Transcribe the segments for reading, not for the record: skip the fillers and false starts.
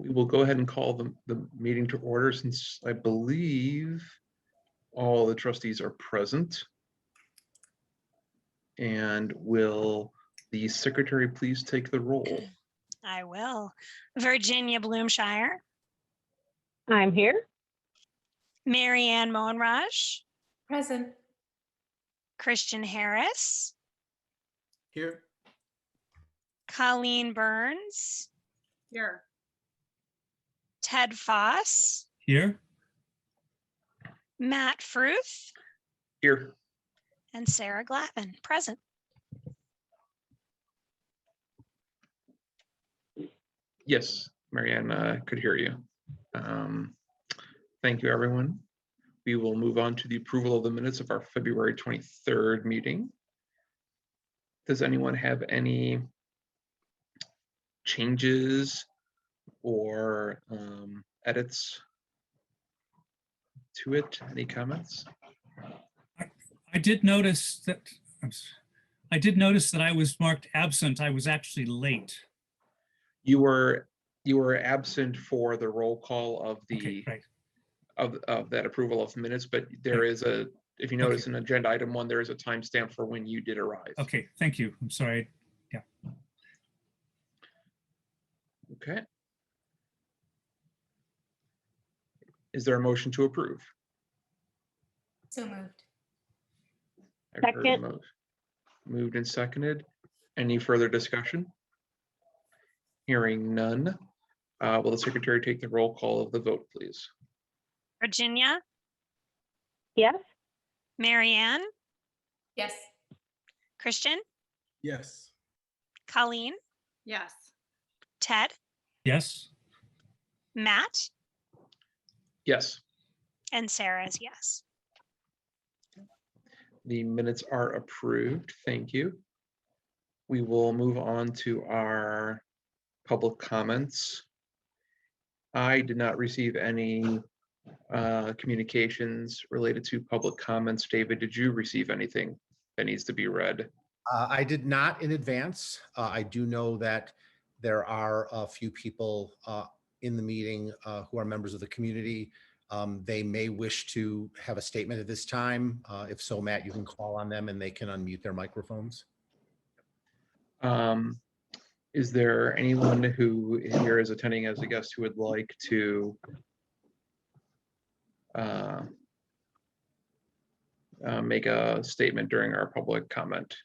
We will go ahead and call the meeting to order since I believe all the trustees are present. And will the secretary please take the roll? I will. Virginia Bloomshire, I'm here. Mary Ann Monraj, Present. Christian Harris, Here. Colleen Burns, Here. Ted Foss, Here. Matt Fruth, Here. and Sarah Glavin, present. Yes, Marianne could hear you. Thank you, everyone. We will move on to the approval of the minutes of our February 23rd meeting. Does anyone have any changes or edits to it? Any comments? I did notice that I was marked absent. I was actually late. You were absent for the roll call of the Okay, right. of that approval of minutes, but there is a, if you notice in agenda item 1, there is a timestamp for when you did arrive. Okay, thank you. I'm sorry. Okay. Is there a motion to approve? So moved. I've heard a Second. moved and seconded. Any further discussion? Hearing none. Will the secretary take the roll call of the vote, please? Virginia, Yes. Mary Ann, Yes. Christian, Yes. Colleen, Yes. Ted, Yes. Matt, Yes. and Sarah is yes. The minutes are approved. Thank you. We will move on to our public comments. I did not receive any communications related to public comments. David, did you receive anything that needs to be read? I did not in advance. I do know that there are a few people in the meeting who are members of the community. They may wish to have a statement at this time. If so, Matt, you can call on them and they can unmute their microphones. Is there anyone who here is attending as a guest who would like to make a statement during our public comment?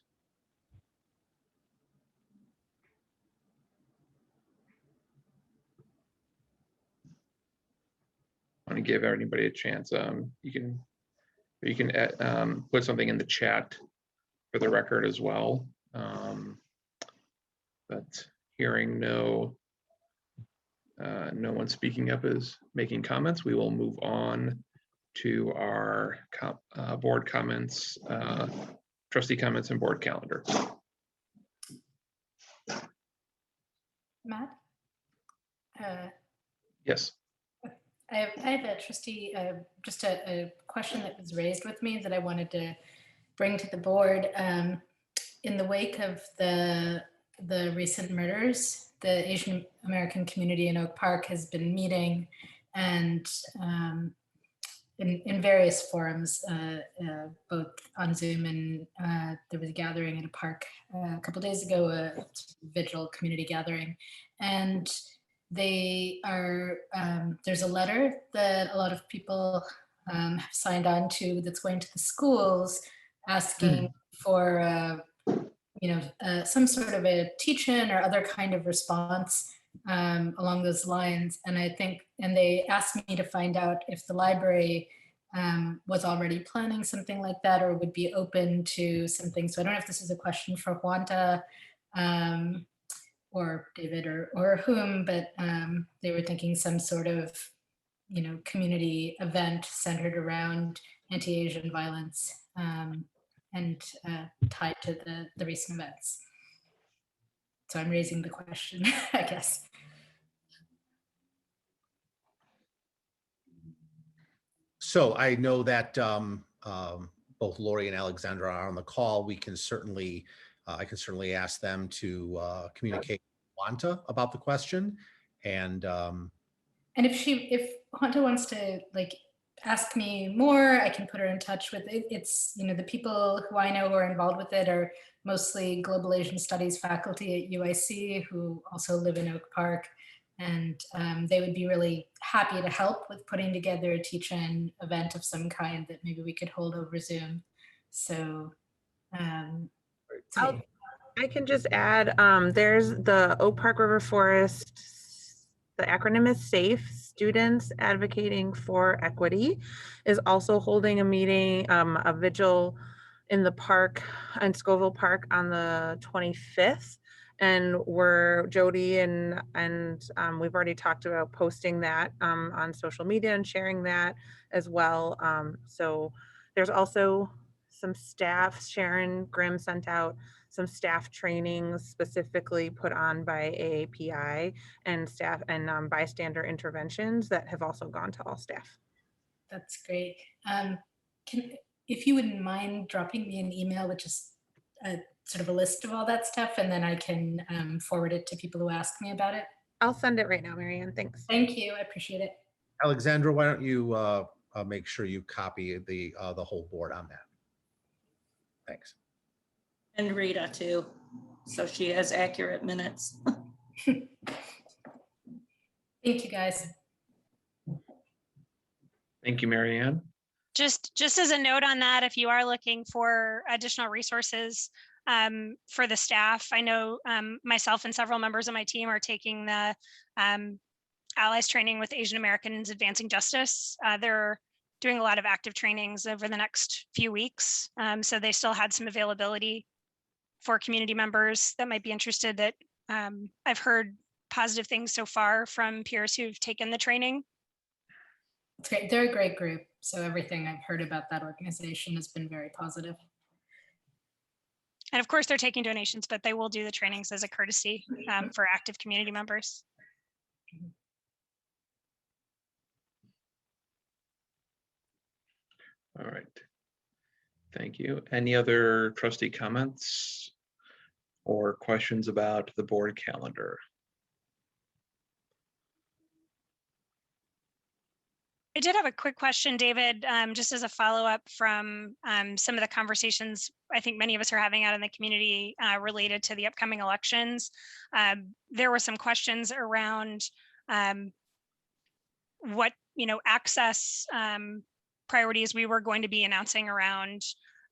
I want to give anybody a chance. You can put something in the chat for the record as well. But hearing no one speaking up is making comments, we will move on to our board comments, trustee comments and board calendar. Matt? Yes. I have a trustee, just a question that was raised with me that I wanted to bring to the board. In the wake of the recent murders, the Asian American community in Oak Park has been meeting and in various forums, both on Zoom and there was a gathering in a park a couple of days ago, a vigil community gathering. And they are, there's a letter that a lot of people have signed on to that's going to the schools asking for some sort of a teach-in or other kind of response along those lines. And I think, and they asked me to find out if the library was already planning something like that or would be open to something. So I don't know if this is a question for Juanta or David or whom, but they were thinking some sort of, community event centered around anti-Asian violence and tied to the recent events. So I'm raising the question, I guess. So I know that both Lori and Alexandra are on the call. We can certainly, I can certainly ask them to communicate with Wanta about the question. And And if Hunter wants to like ask me more, I can put her in touch with it. It's, you know, the people who I know who are involved with it are mostly Global Asian Studies faculty at UIC who also live in Oak Park. And they would be really happy to help with putting together a teach-in event of some kind that maybe we could hold over Zoom. So, I can just add, there's the Oak Park River Forest, the acronym is SAFE, Students Advocating for Equity, is also holding a meeting, a vigil in the park, in Scoville Park on the 25th. And Jody and we've already talked about posting that on social media and sharing that as well. So there's also some staff, Sharon Grimm sent out some staff trainings specifically put on by AAPI and staff and bystander interventions that have also gone to all staff. that's great. If you wouldn't mind dropping me an email with just a sort of a list of all that stuff, and then I can forward it to people who ask me about it. I'll send it right now, Marianne. Thanks. Thank you. I appreciate it. Alexandra, why don't you make sure you copy the whole board on that? Thanks. And Rita too, so she has accurate minutes. Thank you, guys. Thank you, Marianne. Just as a note on that, if you are looking for additional resources for the staff, I know myself and several members of my team are taking the Allies training with Asian Americans Advancing Justice. They're doing a lot of active trainings over the next few weeks. So they still had some availability for community members that might be interested. That I've heard positive things so far from peers who've taken the training. It's great. They're a great group. So everything I've heard about that organization has been very positive. And of course, they're taking donations, but they will do the trainings as a courtesy for active community members. All right. Thank you. Any other trustee comments or questions about the board calendar? I did have a quick question, David, just as a follow-up from some of the conversations I think many of us are having out in the community related to the upcoming elections. There were some questions around what, access priorities we were going to be announcing around,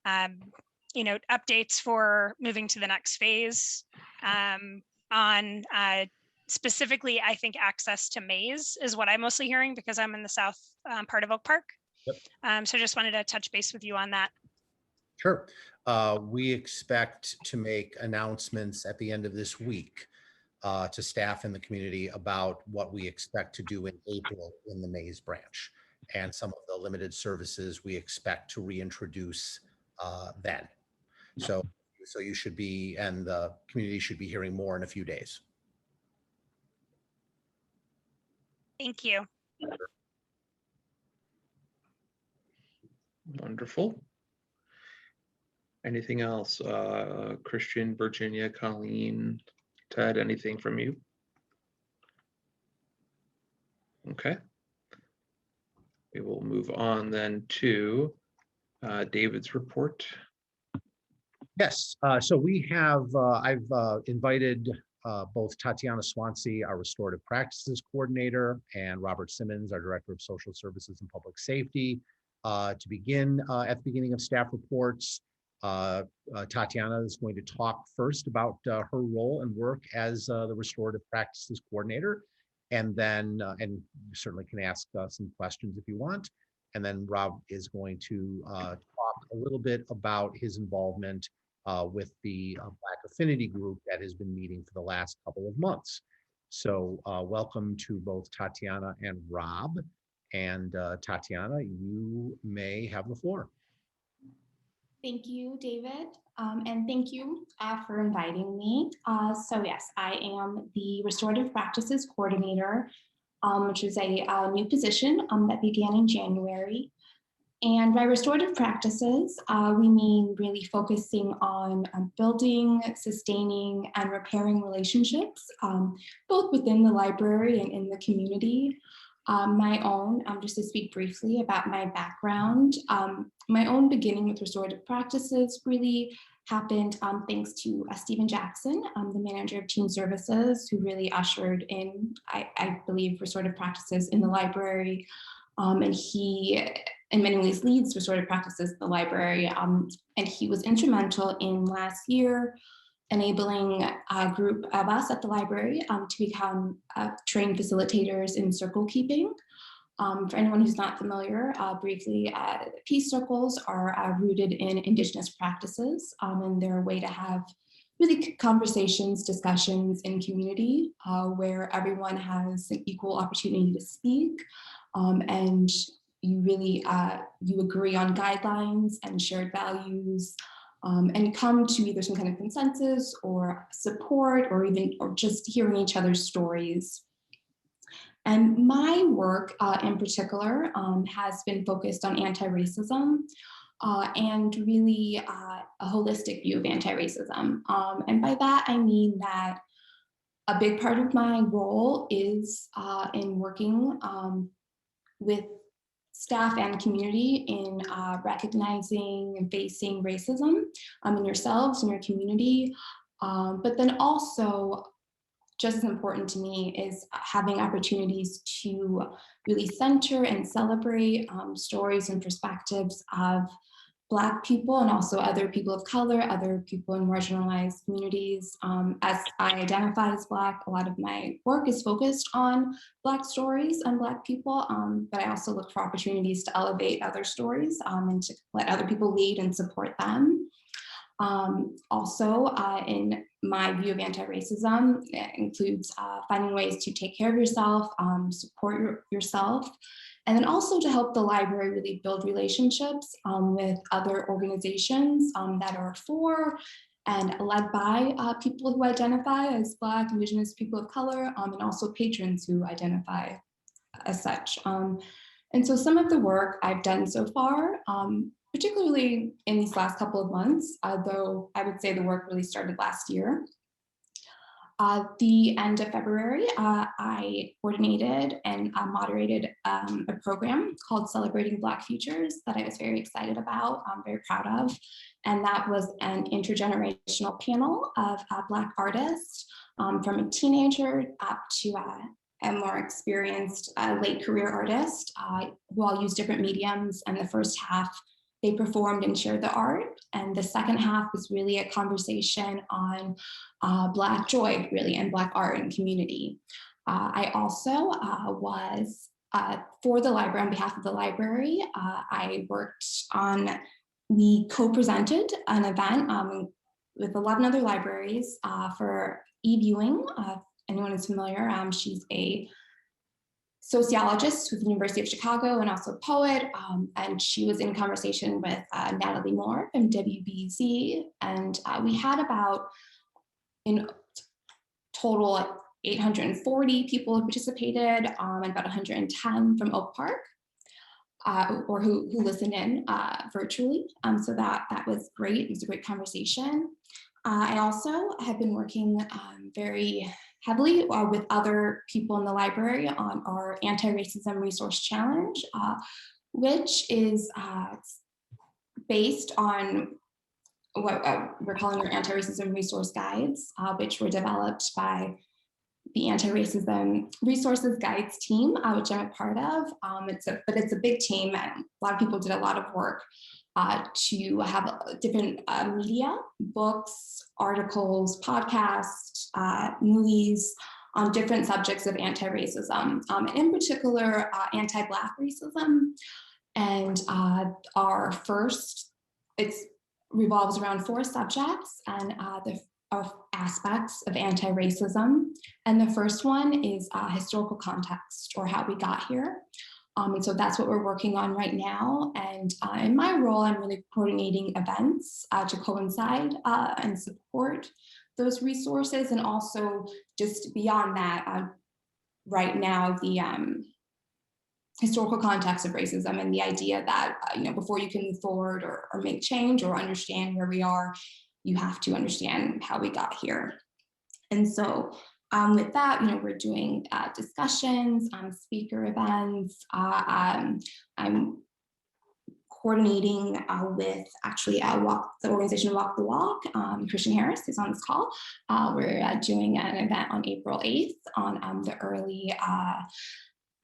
updates for moving to the next phase on specifically, I think access to Maze is what I'm mostly hearing because I'm in the south part of Oak Park. Yep. So just wanted to touch base with you on that. Sure. We expect to make announcements at the end of this week to staff in the community about what we expect to do in April in the Maze branch and some of the limited services we expect to reintroduce then. So you should be, and the community should be hearing more in a few days. Thank you. Wonderful. Anything else? Christian, Virginia, Colleen, Ted, anything from you? Okay. We will move on then to David's report. Yes, so we have, I've invited both Tatiana Swansea, our Restorative Practices Coordinator, and Robert Simmons, our Director of Social Services and Public Safety, to begin at the beginning of staff reports. Tatiana is going to talk first about her role and work as the Restorative Practices Coordinator, and then, and you certainly can ask some questions if you want. And then Rob is going to talk a little bit about his involvement with the Black Affinity Group that has been meeting for the last couple of months. So welcome to both Tatiana and Rob. And Tatiana, you may have the floor. Thank you, David. And thank you for inviting me. So yes, I am the Restorative Practices Coordinator, which is a new position that began in January. And by restorative practices, we mean really focusing on building, sustaining, and repairing relationships, both within the library and in the community. My own, just to speak briefly about my background, my own beginning with restorative practices really happened thanks to Stephen Jackson, the manager of Teen Services, who really ushered in, I believe, restorative practices in the library. And he, in many ways, leads restorative practices in the library. And he was instrumental in last year enabling a group of us at the library to become trained facilitators in circle keeping. For anyone who's not familiar, briefly, peace circles are rooted in Indigenous practices, and they're a way to have really conversations, discussions in community where everyone has an equal opportunity to speak, and you really, you agree on guidelines and shared values, and come to either some kind of consensus or support or just hearing each other's stories. And my work in particular has been focused on anti-racism and really a holistic view of anti-racism. And by that, I mean that a big part of my role is in working with staff and community in recognizing and facing racism in yourselves, in your community, but then also just as important to me is having opportunities to really center and celebrate stories and perspectives of Black people and also other people of color, other people in marginalized communities. As I identify as Black, a lot of my work is focused on Black stories and Black people, but I also look for opportunities to elevate other stories and to let other people lead and support them. Also, in my view of anti-racism, it includes finding ways to take care of yourself, support yourself, and then also to help the library really build relationships with other organizations that are for and led by people who identify as Black, Indigenous, people of color, and also patrons who identify as such. And so some of the work I've done so far, particularly in these last couple of months, though I would say the work really started last year. The end of February, I coordinated and moderated a program called Celebrating Black Futures that I was very excited about, I'm very proud of. And that was an intergenerational panel of Black artists from a teenager up to a more experienced late career artist who all use different mediums. And the first half, they performed and shared the art. And the second half was really a conversation on Black joy, really, and Black art and community. I also was, for the library, on behalf of the library, I worked on, we co-presented an event with 11 other libraries for e-viewing. Anyone is familiar, she's a sociologist with the University of Chicago and also a poet, and she was in conversation with Natalie Moore from WBZ, and we had about, in total, 840 people who participated, and about 110 from Oak Park, or who listened in virtually, so that was great. It was a great conversation. I also have been working very heavily with other people in the library on our anti-racism resource challenge, which is based on what we're calling our anti-racism resource guides, which were developed by the Anti-Racism Resources Guides team, which I'm a part of. But it's a big team, and a lot of people did a lot of work to have different media, books, articles, podcasts, movies on different subjects of anti-racism, in particular anti-Black racism. And our first, it revolves around 4 subjects and the aspects of anti-racism. And the first one is historical context, or how we got here. And so that's what we're working on right now. And in my role, I'm really coordinating events to coincide and support those resources. And also just beyond that, right now, historical context of racism and the idea that, before you can move forward or make change or understand where we are, you have to understand how we got here. And so with that, we're doing discussions, speaker events. I'm coordinating with actually the organization Walk the Walk. Christian Harris is on this call. We're doing an event on April 8th on the early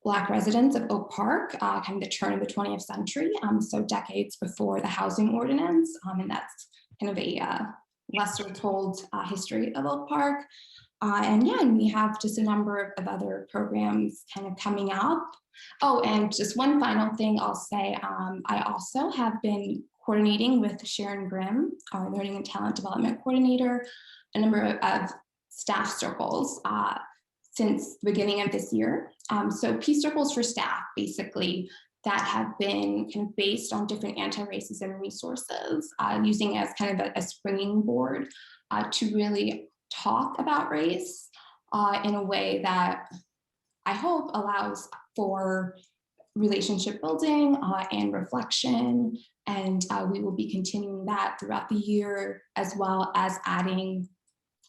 Black residents of Oak Park, kind of the turn of the 20th century, so decades before the housing ordinance, and that's kind of a lesser told history of Oak Park. And we have just a number of other programs kind of coming up. Oh, and just one final thing I'll say, I also have been coordinating with Sharon Grimm, our Learning and Talent Development Coordinator, a number of staff circles since the beginning of this year. So peace circles for staff, basically, that have been kind of based on different anti-racism resources, using as kind of a springing board to really talk about race in a way that I hope allows for relationship building and reflection. And we will be continuing that throughout the year, as well as adding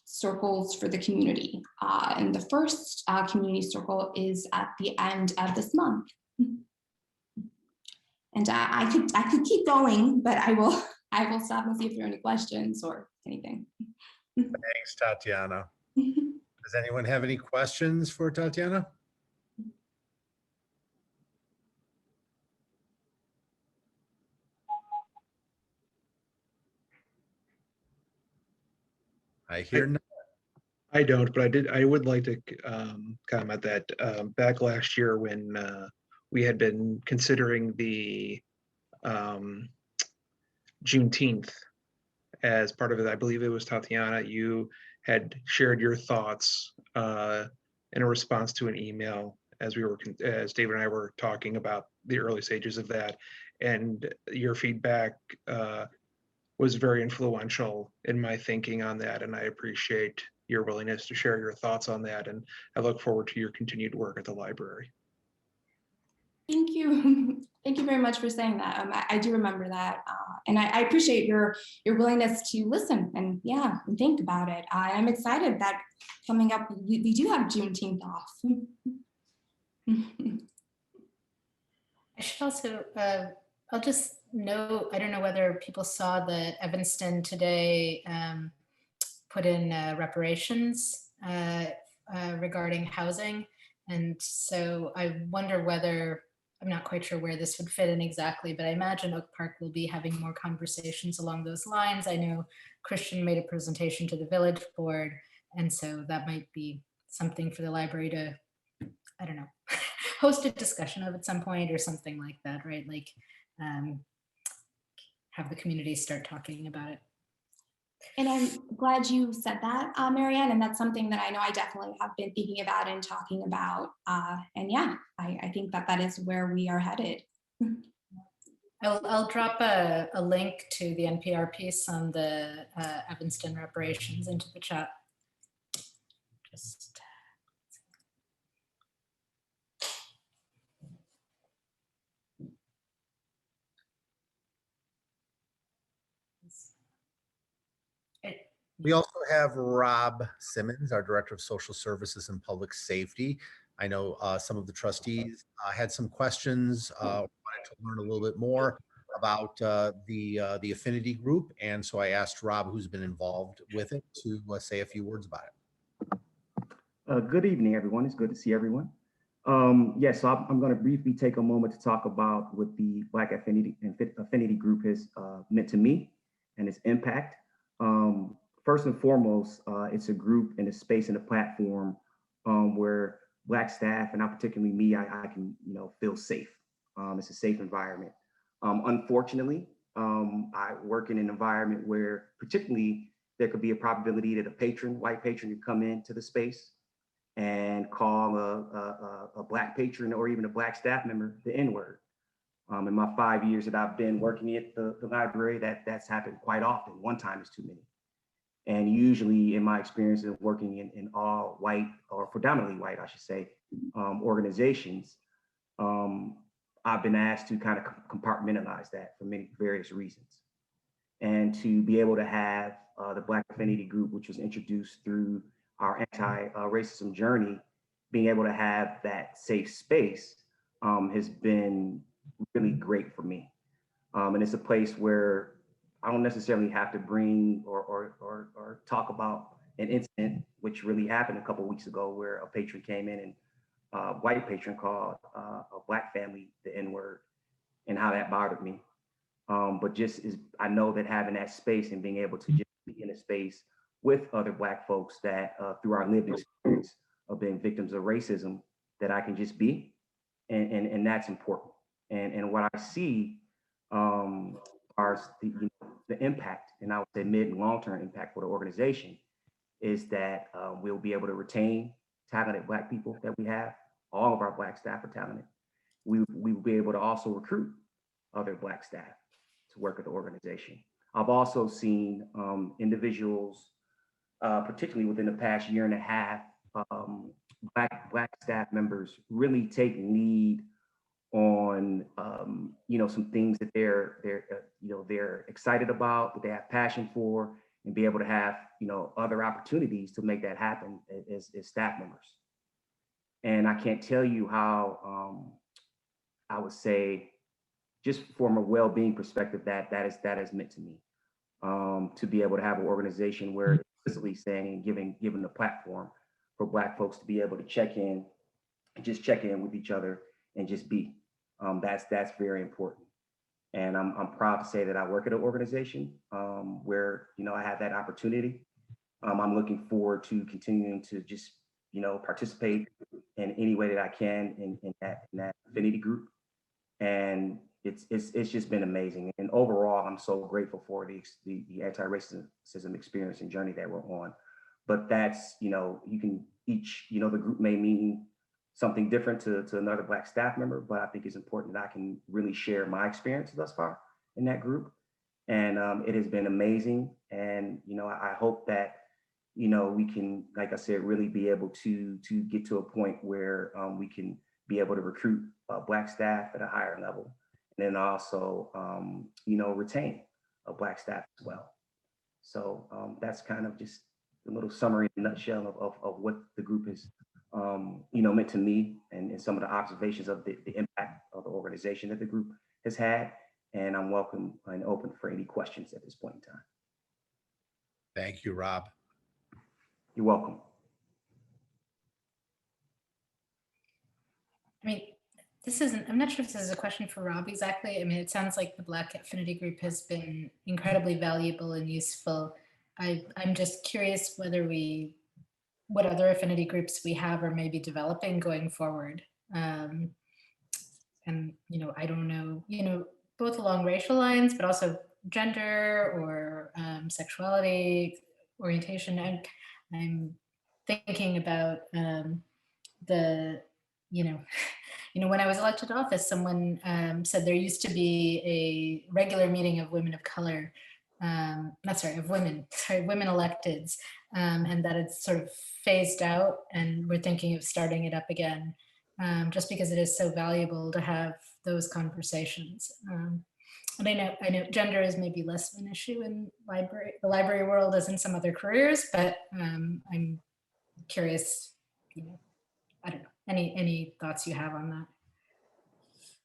circles for the community. And the first community circle is at the end of this month. And I could keep going, but I will stop and see if there are any questions or anything. Thanks, Tatiana. Does anyone have any questions for Tatiana? I hear none. I don't, but I would like to comment that back last year when we had been considering the Juneteenth as part of it, I believe it was Tatiana, you had shared your thoughts in a response to an email as David and I were talking about the early stages of that, and your feedback was very influential in my thinking on that, and I appreciate your willingness to share your thoughts on that, and I look forward to your continued work at the library. Thank you. Thank you very much for saying that. I do remember that. And I appreciate your willingness to listen and and think about it. I'm excited that coming up, we do have Juneteenth off. I should also, I'll just note, I don't know whether people saw that Evanston today put in reparations regarding housing. And so I wonder whether, I'm not quite sure where this would fit in exactly, but I imagine Oak Park will be having more conversations along those lines. I know Christian made a presentation to the village board, and so that might be something for the library to, I don't know, host a discussion of at some point or something like that, right? Like have the community start talking about it. And I'm glad you said that, Marianne, and that's something that I know I definitely have been thinking about and talking about. And I think that is where we are headed. I'll drop a link to the NPR piece on the Evanston reparations into the chat. Just. We also have Rob Simmons, our Director of Social Services and Public Safety. I know some of the trustees had some questions, wanted to learn a little bit more about the affinity group. And so I asked Rob, who's been involved with it, to say a few words about it. Good evening, everyone. It's good to see everyone. Yes, so I'm going to briefly take a moment to talk about what the Black Affinity Group has meant to me and its impact. First and foremost, it's a group and a space and a platform where Black staff, and not particularly me, I can feel safe. It's a safe environment. Unfortunately, I work in an environment where particularly there could be a probability that a white patron could come into the space and call a Black patron or even a Black staff member the N-word. In my 5 years that I've been working at the library, that's happened quite often. One time is too many. And usually in my experience of working in all white, or predominantly white, I should say, organizations, I've been asked to kind of compartmentalize that for many various reasons. And to be able to have the Black Affinity Group, which was introduced through our anti-racism journey, being able to have that safe space has been really great for me. And it's a place where I don't necessarily have to bring or talk about an incident, which really happened a couple of weeks ago, where a patron came in and a white patron called a Black family the N-word, and how that bothered me. But I know that having that space and being able to just be in a space with other Black folks that through our lived experience of being victims of racism, that I can just be, and that's important. And what I see are the impact, and I would say mid and long-term impact for the organization, is that we'll be able to retain talented Black people that we have. All of our Black staff are talented. We will be able to also recruit other Black staff to work at the organization. I've also seen individuals, particularly within the past year and a half, Black staff members really take lead on some things that they're excited about, that they have passion for, and be able to have other opportunities to make that happen as staff members. And I can't tell you how I would say, just from a well-being perspective, that is meant to me, to be able to have an organization where it's explicitly saying and giving the platform for Black folks to be able to check in with each other and just be. That's very important. And I'm proud to say that I work at an organization where I have that opportunity. I'm looking forward to continuing to just participate in any way that I can in that affinity group. And it's just been amazing. And overall, I'm so grateful for the anti-racism experience and journey that we're on. But that's, you can each, the group may mean something different to another Black staff member, but I think it's important that I can really share my experience thus far in that group. And it has been amazing. And, I hope that, we can, like I said, really be able to get to a point where we can be able to recruit Black staff at a higher level, and then also, retain a Black staff as well. So that's kind of just a little summary in a nutshell of what the group is, meant to me, and some of the observations of the impact of the organization that the group has had. And I'm welcome and open for any questions at this point in time. Thank you, Rob. You're welcome. I mean, I'm not sure if this is a question for Rob exactly. I mean, it sounds like the Black Affinity Group has been incredibly valuable and useful. I'm just curious what other affinity groups we have or maybe developing going forward. And, I don't know, both along racial lines, but also gender or sexuality, orientation. And I'm thinking about when I was elected to office, someone said there used to be a regular meeting of women of color, women electeds, and that it's sort of phased out, and we're thinking of starting it up again, just because it is so valuable to have those conversations. And I know gender is maybe less of an issue in the library world as in some other careers, but I'm curious, I don't know, any thoughts you have on that?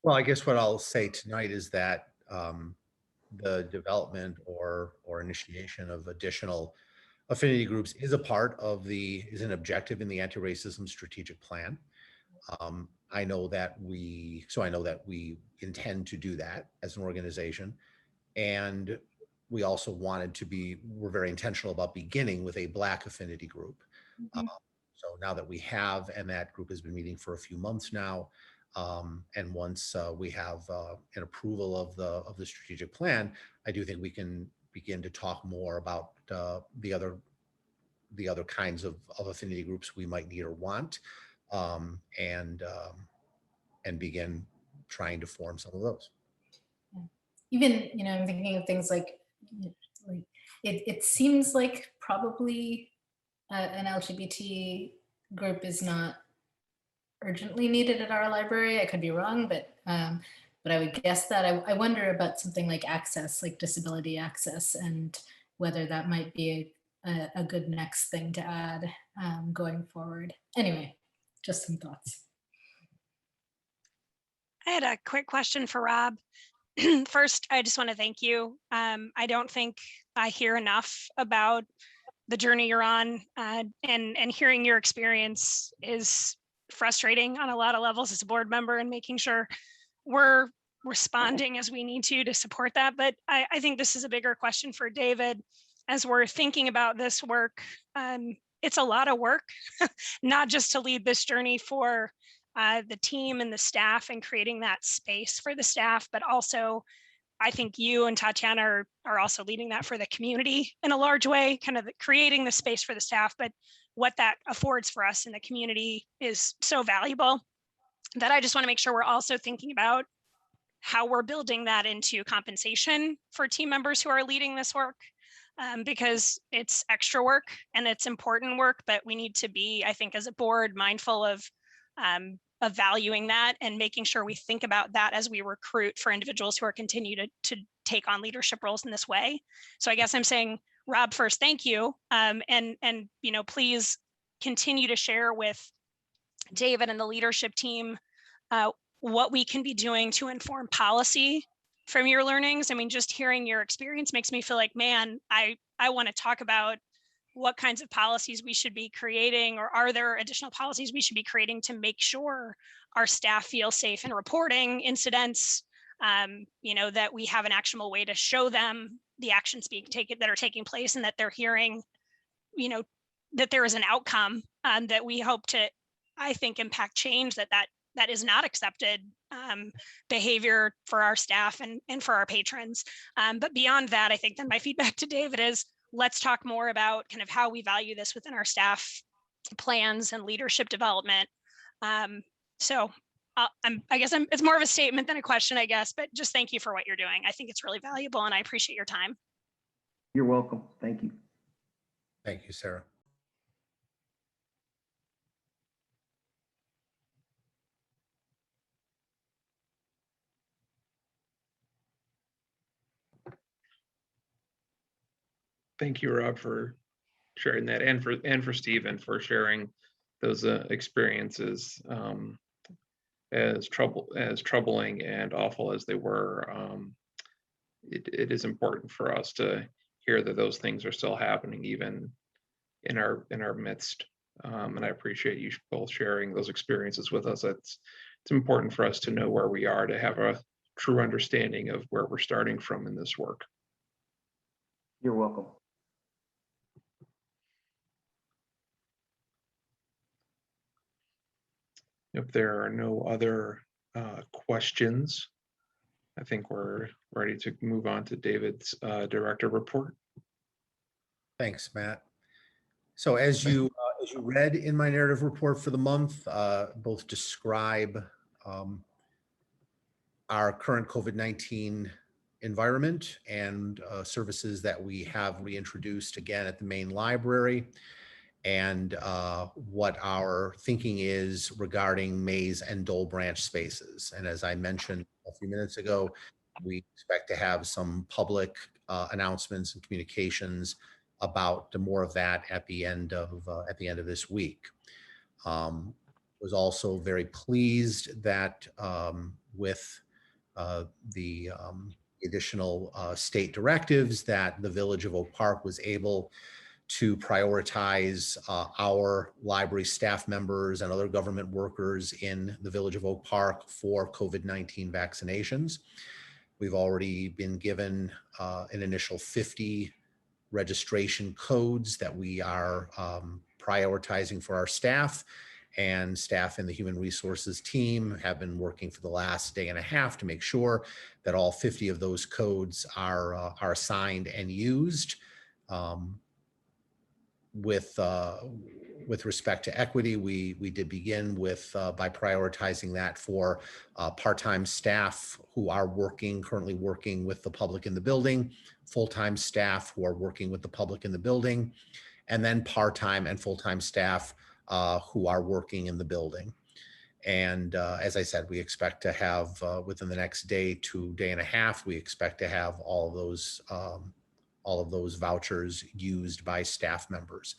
Well, I guess what I'll say tonight is that the development or initiation of additional affinity groups is an objective in the anti-racism strategic plan. I know that we intend to do that as an organization. And we also we're very intentional about beginning with a Black affinity group. Mm-hmm. So now that we have, and that group has been meeting for a few months now, and once we have an approval of the strategic plan, I do think we can begin to talk more about the other kinds of affinity groups we might need or want, and begin trying to form some of those. Even, I'm thinking of things like it seems like probably an LGBT group is not urgently needed at our library. I could be wrong, but I would guess that. I wonder about something like access, like disability access, and whether that might be a good next thing to add going forward. Anyway, just some thoughts. I had a quick question for Rob. First, I just want to thank you. I don't think I hear enough about the journey you're on, and hearing your experience is frustrating on a lot of levels as a board member, and making sure we're responding as we need to support that. But I think this is a bigger question for David. As we're thinking about this work, it's a lot of work, not just to lead this journey for the team and the staff and creating that space for the staff, but also I think you and Tatiana are also leading that for the community in a large way, kind of creating the space for the staff, but what that affords for us in the community is so valuable that I just want to make sure we're also thinking about how we're building that into compensation for team members who are leading this work, because it's extra work and it's important work, but we need to be, I think, as a board, mindful of valuing that and making sure we think about that as we recruit for individuals who are continue to take on leadership roles in this way. So I guess I'm saying, Rob, first, thank you. And please continue to share with David and the leadership team what we can be doing to inform policy from your learnings. I mean, just hearing your experience makes me feel like, man, I want to talk about what kinds of policies we should be creating, or are there additional policies we should be creating to make sure our staff feel safe in reporting incidents, that we have an actionable way to show them the actions being taken that are taking place, and that they're hearing, that there is an outcome that we hope to, I think, impact change, that is not accepted behavior for our staff and for our patrons. But beyond that, I think then my feedback to David is, let's talk more about kind of how we value this within our staff plans and leadership development. So I guess it's more of a statement than a question, I guess, but just thank you for what you're doing. I think it's really valuable and I appreciate your time. You're welcome. Thank you. Thank you, Sarah. Thank you, Rob, for sharing that, and for Stephen for sharing those experiences, as troubling and awful as they were. It is important for us to hear that those things are still happening, even in our midst. And I appreciate you both sharing those experiences with us. It's important for us to know where we are, to have a true understanding of where we're starting from in this work. You're welcome. If there are no other questions, I think we're ready to move on to David's director report. Thanks, Matt. So as you read in my narrative report for the month, both describe our current COVID-19 environment and services that we have reintroduced again at the main library, and what our thinking is regarding Mays and Dole branch spaces. And as I mentioned a few minutes ago, we expect to have some public announcements and communications about more of that at the end of this week. Was also very pleased that with the additional state directives, that the Village of Oak Park was able to prioritize our library staff members and other government workers in the Village of Oak Park for COVID-19 vaccinations. We've already been given an initial 50 registration codes that we are prioritizing for our staff, and staff in the human resources team have been working for the last day and a half to make sure that all 50 of those codes are assigned and used. With respect to equity, we did begin with by prioritizing that for part-time staff who are currently working with the public in the building, full-time staff who are working with the public in the building, and then part-time and full-time staff who are working in the building. And as I said, we expect to have within the next day to day and a half, we expect to have all of those vouchers used by staff members.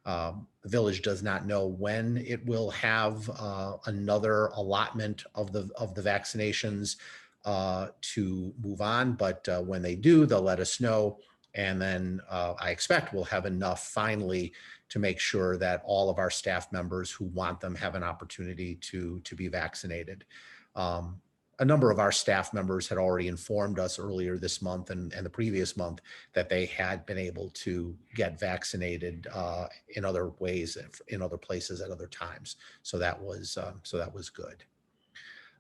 The village does not know when it will have another allotment of the vaccinations to move on, but when they do, they'll let us know. And then I expect we'll have enough finally to make sure that all of our staff members who want them have an opportunity to be vaccinated. A number of our staff members had already informed us earlier this month and the previous month that they had been able to get vaccinated in other ways, in other places at other times. So that was good.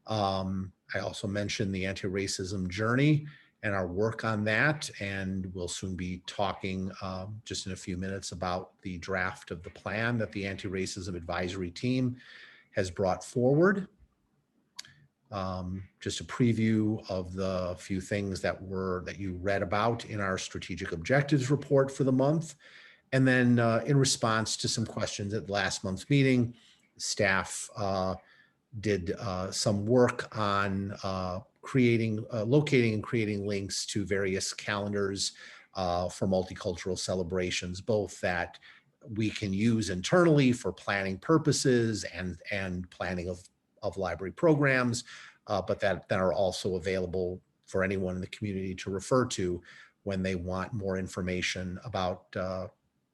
I also mentioned the anti-racism journey and our work on that, and we'll soon be talking just in a few minutes about the draft of the plan that the anti-racism advisory team has brought forward. Just a preview of the few things that you read about in our strategic objectives report for the month. And then in response to some questions at last month's meeting, staff did some work on locating and creating links to various calendars for multicultural celebrations, both that we can use internally for planning purposes and planning of library programs, but that are also available for anyone in the community to refer to when they want more information about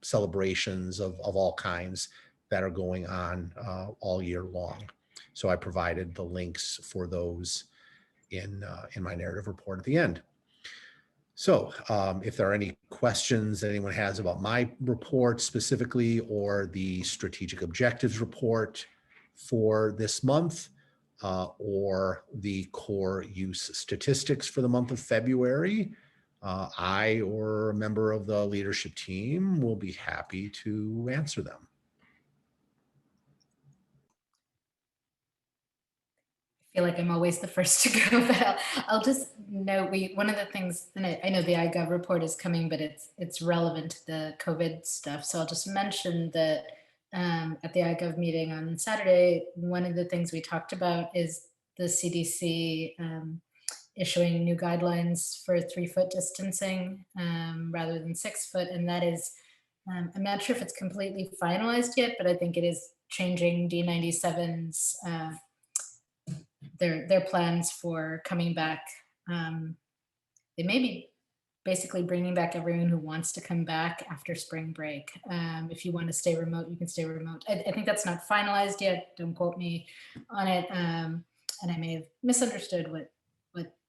celebrations of all kinds that are going on all year long. So I provided the links for those in my narrative report at the end. So if there are any questions that anyone has about my report specifically, or the strategic objectives report for this month, or the core use statistics for the month of February, I or a member of the leadership team will be happy to answer them. I feel like I'm always the first to go, but I'll just note one of the things, and I know the iGov report is coming, but it's relevant to the COVID stuff. So I'll just mention that at the iGov meeting on Saturday, one of the things we talked about is the CDC issuing new guidelines for 3-foot distancing rather than 6-foot. And that is, I'm not sure if it's completely finalized yet, but I think it is changing D97's their plans for coming back. They may be basically bringing back everyone who wants to come back after spring break. If you want to stay remote, you can stay remote. I think that's not finalized yet. Don't quote me on it. And I may have misunderstood what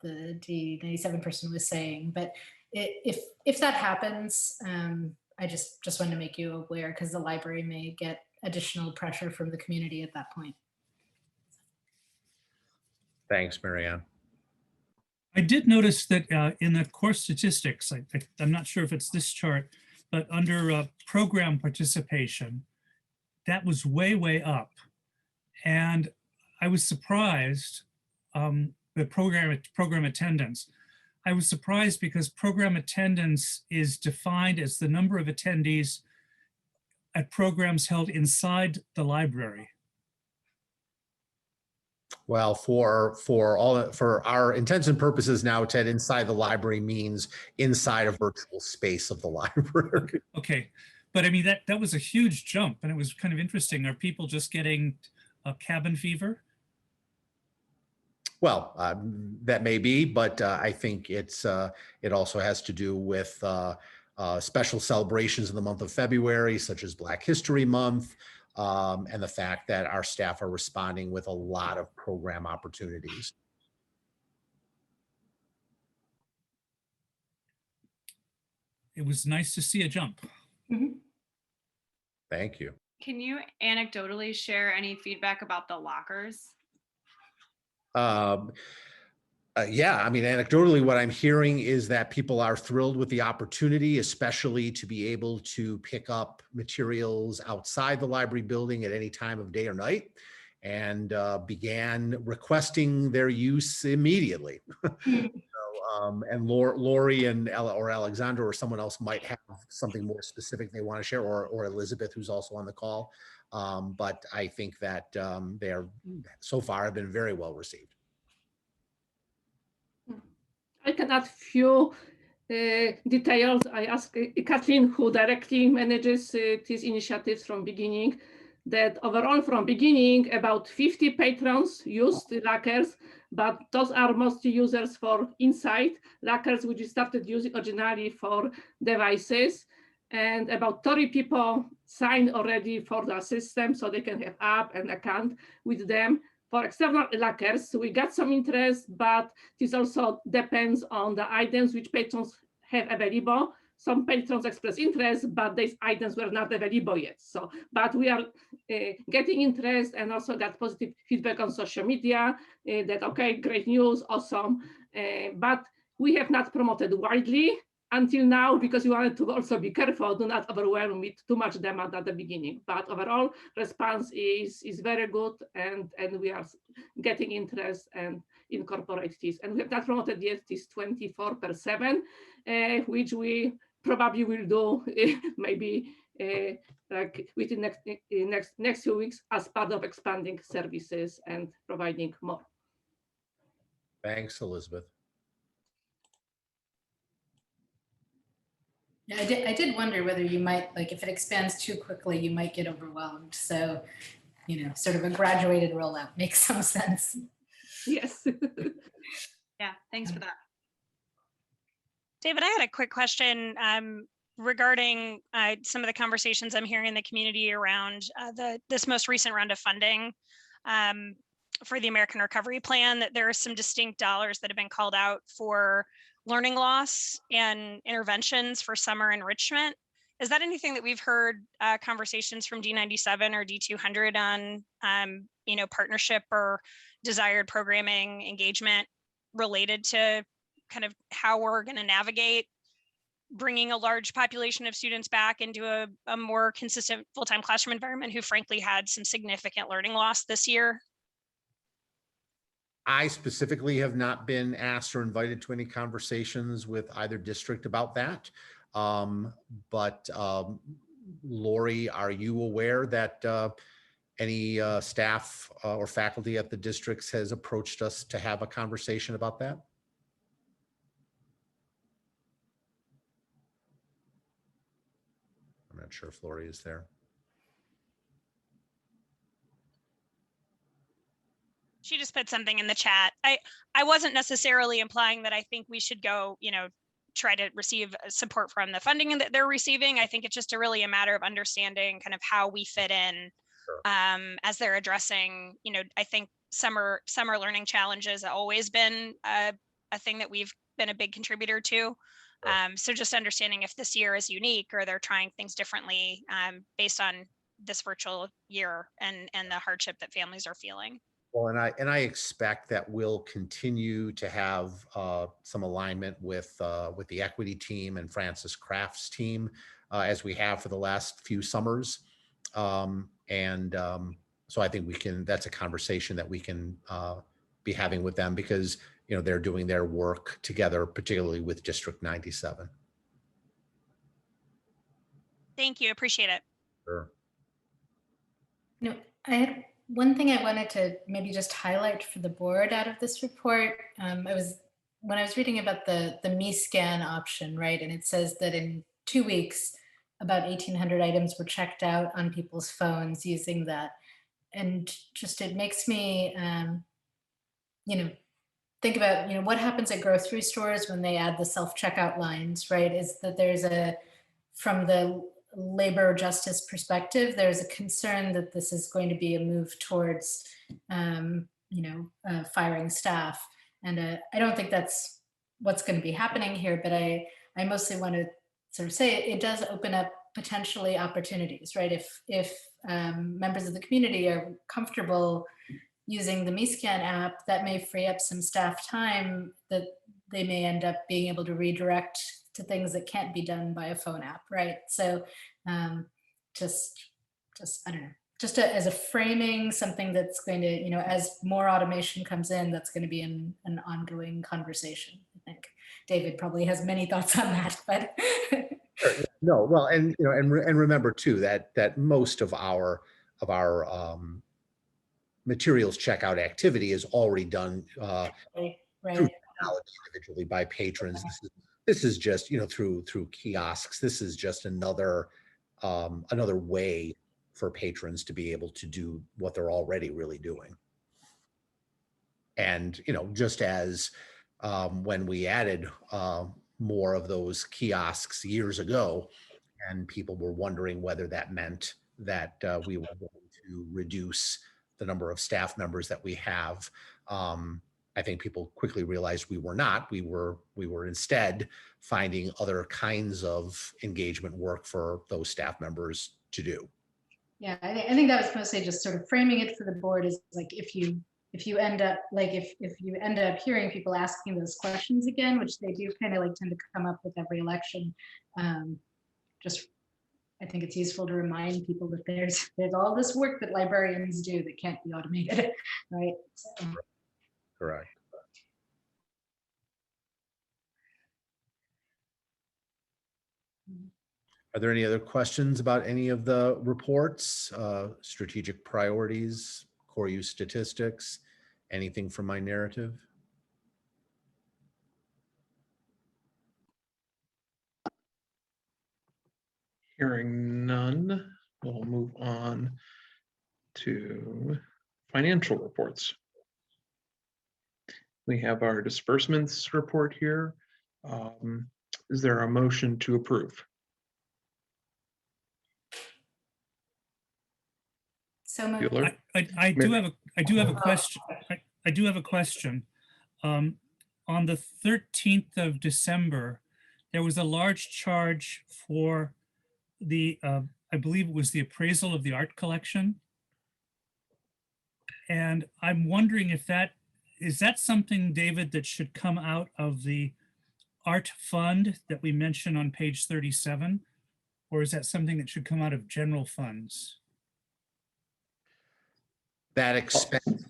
the D97 person was saying. But if that happens, I just wanted to make you aware, because the library may get additional pressure from the community at that point. Thanks, Marianne. I did notice that in the course statistics, I'm not sure if it's this chart, but under program participation, that was way, way up. And I was surprised, the program attendance. I was surprised because program attendance is defined as the number of attendees at programs held inside the library. Well, for our intents and purposes now, Ted, inside the library means inside a virtual space of the library. Okay, but I mean, that was a huge jump, and it was kind of interesting. Are people just getting a cabin fever? Well, that may be, but I think it also has to do with special celebrations in the month of February, such as Black History Month, and the fact that our staff are responding with a lot of program opportunities. It was nice to see a jump. Mm-hmm. Thank you. Can you anecdotally share any feedback about the lockers? Yeah, I mean, anecdotally, what I'm hearing is that people are thrilled with the opportunity, especially to be able to pick up materials outside the library building at any time of day or night, and began requesting their use immediately. So And Lori and or Alexandra or someone else might have something more specific they want to share, or Elizabeth, who's also on the call. But I think that they are so far have been very well received. I can add few details. I asked Kathleen, who directly manages these initiatives from beginning, that overall from beginning about 50 patrons used the lockers, but those are mostly users for inside lockers, which we started using originally for devices. And about 30 people signed already for the system, so they can have app and account with them. For external lockers, we got some interest, but this also depends on the items which patrons have available. Some patrons express interest, but these items were not available yet. So, but we are getting interest and also got positive feedback on social media that, okay, great news, awesome. But we have not promoted widely until now because we wanted to also be careful, do not overwhelm with too much demand at the beginning. But overall response is very good, and we are getting interest and incorporate this. And we have not promoted yet this 24/7, which we probably will do maybe like within next few weeks as part of expanding services and providing more. Thanks, Elizabeth. Yeah, I did wonder whether you might, like, if it expands too quickly, you might get overwhelmed. So, you know, sort of a graduated rollout makes some sense. Yes. Yeah, thanks for that. David, I had a quick question regarding some of the conversations I'm hearing in the community around this most recent round of funding for the American Recovery Plan, that there are some distinct dollars that have been called out for learning loss and interventions for summer enrichment. Is that anything that we've heard conversations from D97 or D200 on, you know, partnership or desired programming engagement related to kind of how we're going to navigate bringing a large population of students back into a more consistent full-time classroom environment who frankly had some significant learning loss this year? I specifically have not been asked or invited to any conversations with either district about that. But Lori, are you aware that any staff or faculty at the districts has approached us to have a conversation about that? I'm not sure if Lori is there. She just put something in the chat. I wasn't necessarily implying that I think we should go, you know, try to receive support from the funding that they're receiving. I think it's just really a matter of understanding kind of how we fit in as they're addressing, you know, I think summer learning challenges have always been a thing that we've been a big contributor to. So just understanding if this year is unique or they're trying things differently based on this virtual year and the hardship that families are feeling. Well, and I expect that we'll continue to have some alignment with the equity team and Francis Kraft's team as we have for the last few summers. So I think that's a conversation that we can be having with them because, you know, they're doing their work together, particularly with District 97. Thank you. Appreciate it. Sure. You know, I had one thing I wanted to maybe just highlight for the board out of this report. When I was reading about the MeScan option, right? And it says that in 2 weeks, about 1,800 items were checked out on people's phones using that. And just, it makes me, you know, think about, you know, what happens at grocery stores when they add the self-checkout lines, right? Is that from the labor justice perspective, there's a concern that this is going to be a move towards, firing staff. And I don't think that's what's going to be happening here, but I mostly want to sort of say it does open up potentially opportunities, right? If members of the community are comfortable using the MeScan app, that may free up some staff time that they may end up being able to redirect to things that can't be done by a phone app, right? So just I don't know, just as a framing, something that's going to, you know, as more automation comes in, that's going to be an ongoing conversation, I think. David probably has many thoughts on that, but. No, well, and you know, and remember too that most of our materials checkout activity is already done Right. through technology individually by patrons. This is just, you know, through kiosks. This is just another way for patrons to be able to do what they're already really doing. And you know, just as when we added more of those kiosks years ago, and people were wondering whether that meant that we were going to reduce the number of staff members that we have. I think people quickly realized we were not. We were instead finding other kinds of engagement work for those staff members to do. Yeah, I think that was mostly just sort of framing it for the board is like if you end up like if you end up hearing people asking those questions again, which they do kind of like tend to come up with every election, just I think it's useful to remind people that there's all this work that librarians do that can't be automated, right? So. Correct. Are there any other questions about any of the reports, strategic priorities, core use statistics, anything from my narrative? Hearing none, we'll move on to financial reports. We have our disbursements report here. Is there a motion to approve? So Bueller? I do have a question. I do have a question. On the 13th of December, there was a large charge for the, I believe it was the appraisal of the art collection. And I'm wondering if is that something, David, that should come out of the art fund that we mentioned on page 37? Or is that something that should come out of general funds? That expense,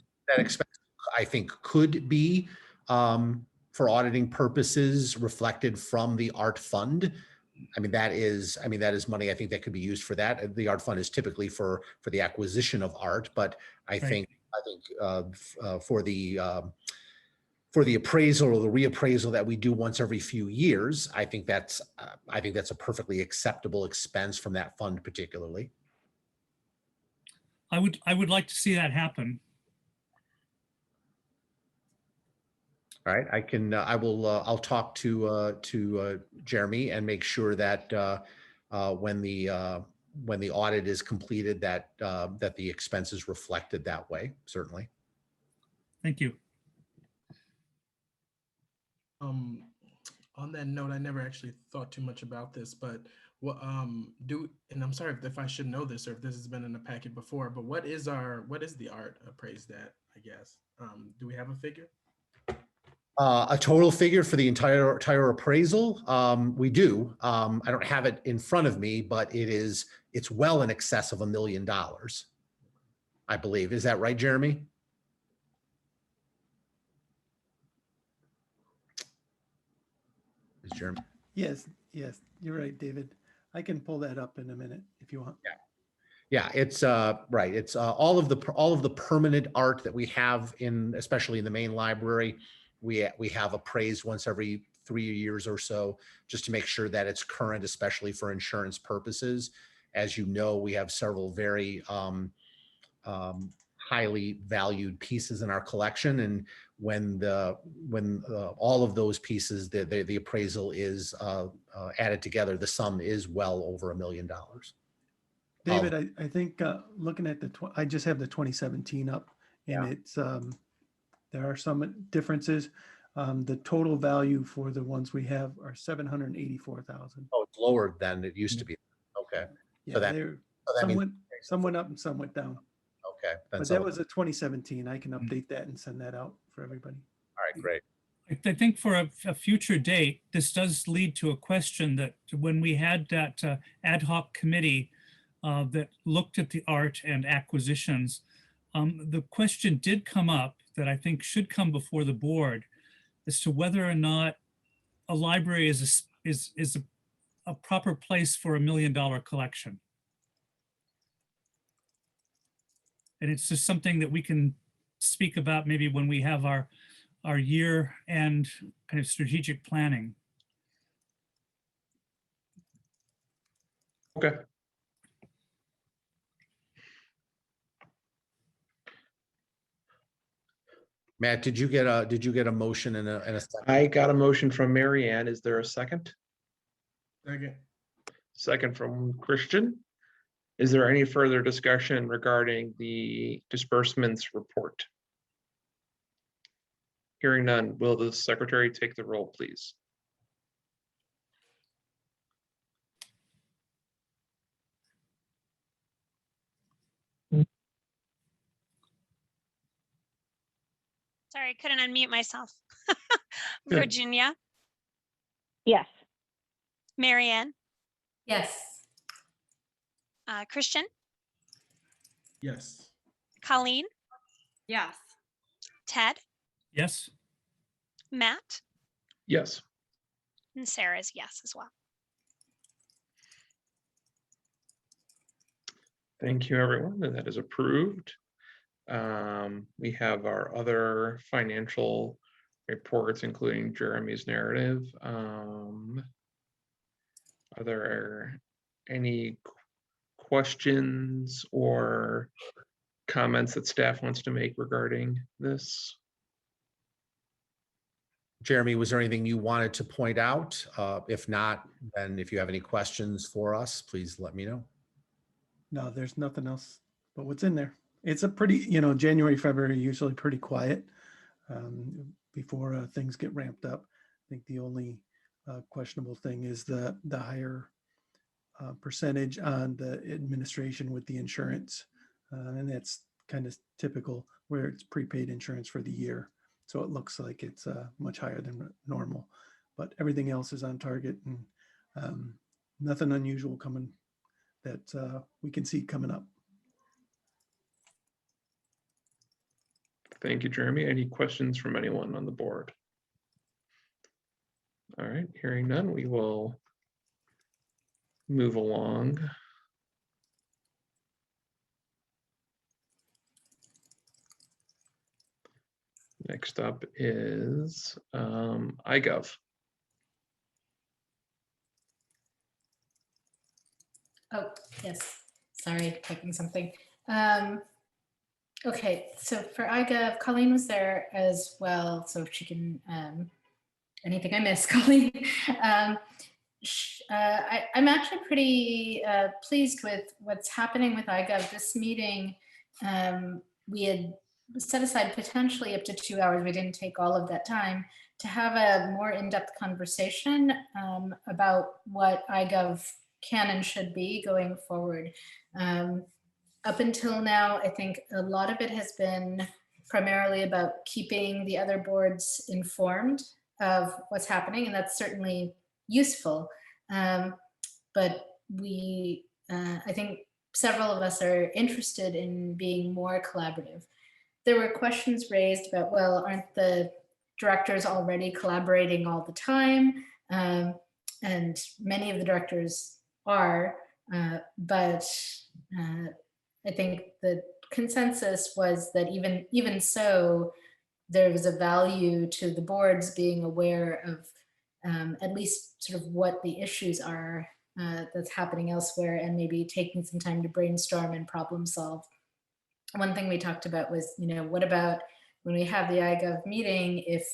I think, could be for auditing purposes reflected from the art fund. I mean, that is money I think that could be used for that. The art fund is typically for the acquisition of art, but I think for the appraisal or the reappraisal that we do once every few years, I think that's a perfectly acceptable expense from that fund particularly. I would like to see that happen. All right, I'll talk to Jeremy and make sure that when the audit is completed that the expense is reflected that way, certainly. Thank you. On that note, I never actually thought too much about this, but what and I'm sorry if I should know this or if this has been in the packet before, but what is the art appraised at, I guess? Do we have a figure? A total figure for the entire appraisal? We do. I don't have it in front of me, but it's well in excess of $1 million, I believe. Is that right, Jeremy? Is Jeremy? Yes, you're right, David. I can pull that up in a minute if you want. Yeah, it's right. It's all of the permanent art that we have especially in the main library. We have appraised once every 3 years or so, just to make sure that it's current, especially for insurance purposes. As you know, we have several very highly valued pieces in our collection, and when all of those pieces, the appraisal is added together, the sum is well over $1 million. David, I think looking at I just have the 2017 up, and it's there are some differences. The total value for the ones we have are $784,000. Oh, it's lower than it used to be. Okay. Yeah, so some went up and some went down. Okay. But that was a 2017. I can update that and send that out for everybody. All right, great. I think for a future date, this does lead to a question that when we had that ad hoc committee that looked at the art and acquisitions, the question did come up that I think should come before the board as to whether or not a library is a proper place for $1 million collection. And it's just something that we can speak about maybe when we have our year and kind of strategic planning. Okay. Matt, did you get a motion and a second? I got a motion from Mary Ann. Is there a second? Second. Second from Christian. Is there any further discussion regarding the disbursements report? Hearing none, will the secretary take the roll, please? Sorry, I couldn't unmute myself. Good. Virginia, Yes. Marianne, Yes. Christian, Yes. Colleen, Yes. Ted, Yes, Matt, Yes. and Sarah's yes as well. Thank you, everyone, and that is approved. We have our other financial reports, including Jeremy's narrative. Are there any questions or comments that staff wants to make regarding this? Jeremy, was there anything you wanted to point out? If not, then if you have any questions for us, please let me know. No, there's nothing else but what's in there. It's a pretty, January, February, usually pretty quiet before things get ramped up. I think the only questionable thing is the higher percentage on the administration with the insurance. And that's kind of typical where it's prepaid insurance for the year. So it looks like it's much higher than normal, but everything else is on target and nothing unusual coming that we can see coming up. Thank you, Jeremy. Any questions from anyone on the board? All right, hearing none, we will move along. Next up is iGov. Oh, yes. Sorry, typing something. Okay, so for iGov, Colleen was there as well, so if she can, anything I missed, Colleen. I'm actually pretty pleased with what's happening with iGov. This meeting, we had set aside potentially up to 2 hours. We didn't take all of that time to have a more in-depth conversation about what iGov can and should be going forward. Up until now, I think a lot of it has been primarily about keeping the other boards informed of what's happening, and that's certainly useful. But I think several of us are interested in being more collaborative. There were questions raised about, well, aren't the directors already collaborating all the time? And many of the directors are, but I think the consensus was that even so, there was a value to the boards being aware of at least sort of what the issues are that's happening elsewhere, and maybe taking some time to brainstorm and problem solve. One thing we talked about was, what about when we have the iGov meeting, if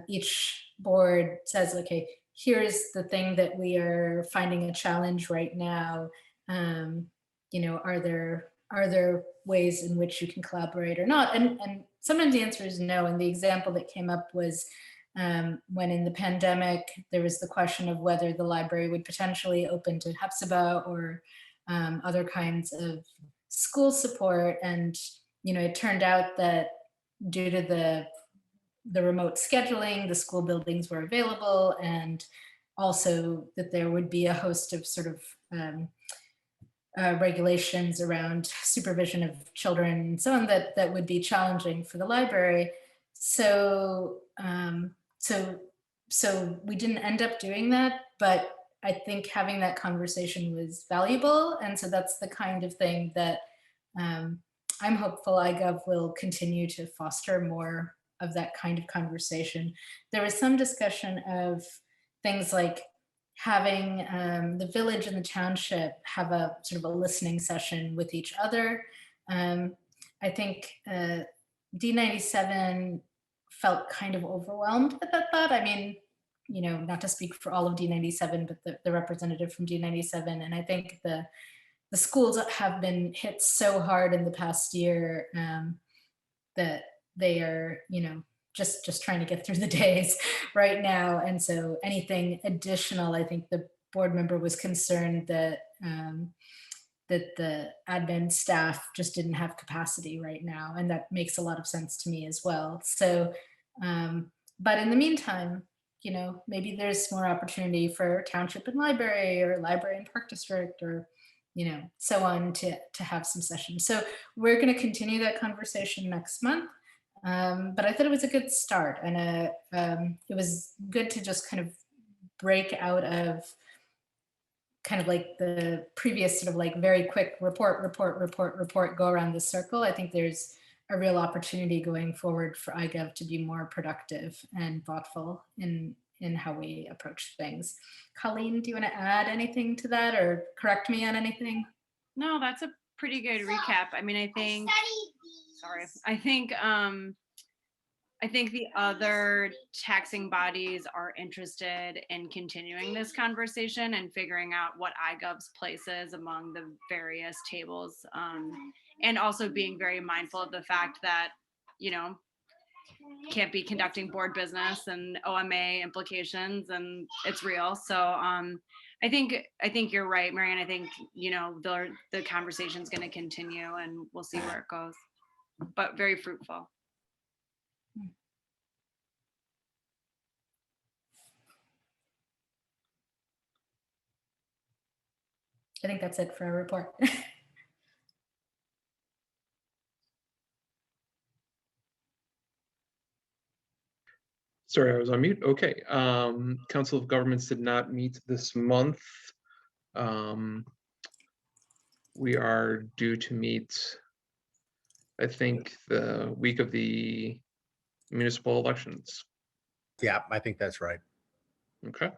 each board says, okay, here's the thing that we are finding a challenge right now. Are there ways in which you can collaborate or not? And sometimes the answer is no. And the example that came up was when in the pandemic, there was the question of whether the library would potentially open to Hepzibah or other kinds of school support. And, it turned out that due to the remote scheduling, the school buildings were available, and also that there would be a host of sort of regulations around supervision of children and so on that would be challenging for the library. So so we didn't end up doing that, but I think having that conversation was valuable. And so that's the kind of thing that I'm hopeful iGov will continue to foster more of that kind of conversation. There was some discussion of things like having the village and the township have a sort of a listening session with each other. I think D97 felt kind of overwhelmed with that thought. I mean, you know, not to speak for all of D97, but the representative from D97. And I think the schools have been hit so hard in the past year that they are, you know, just trying to get through the days right now. And so anything additional, I think the board member was concerned that that the admin staff just didn't have capacity right now. And that makes a lot of sense to me as well. So, but in the meantime, you know, maybe there's more opportunity for township and library, or library and park district, or, you know, so on, to have some sessions. So we're going to continue that conversation next month. But I thought it was a good start, and it was good to just kind of break out of kind of like the previous sort of like very quick report, go around the circle. I think there's a real opportunity going forward for iGov to be more productive and thoughtful in how we approach things. Colleen, do you want to add anything to that or correct me on anything? No, that's a pretty good recap. I mean, I think the other taxing bodies are interested in continuing this conversation and figuring out what iGov's place is among the various tables, and also being very mindful of the fact that, you know, can't be conducting board business and OMA implications, and it's real. So I think you're right, Marianne. I think, you know, the conversation's going to continue, and we'll see where it goes, but very fruitful. I think that's it for our report. Sorry, I was on mute. Okay. Council of Governments did not meet this month. We are due to meet, I think, the week of the municipal elections. Yeah, I think that's right. Okay.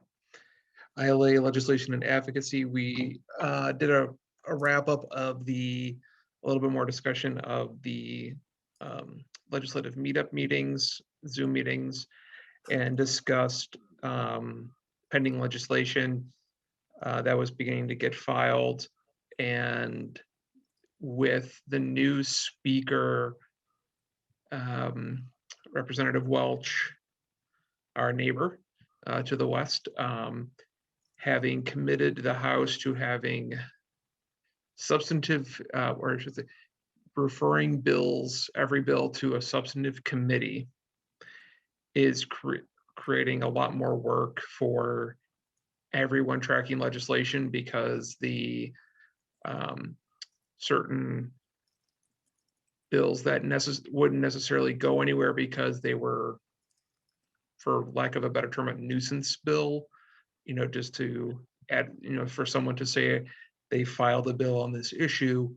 ILA legislation and advocacy, we did a wrap up of a little bit more discussion of the legislative meetup meetings, Zoom meetings, and discussed pending legislation that was beginning to get filed. And with the new speaker, Representative Welch, our neighbor to the west, having committed the House to having substantive, or I should say, referring bills, every bill, to a substantive committee, is creating a lot more work for everyone tracking legislation, because the certain bills that wouldn't necessarily go anywhere because they were, for lack of a better term, a nuisance bill, you know, just to add, you know, for someone to say they filed a bill on this issue,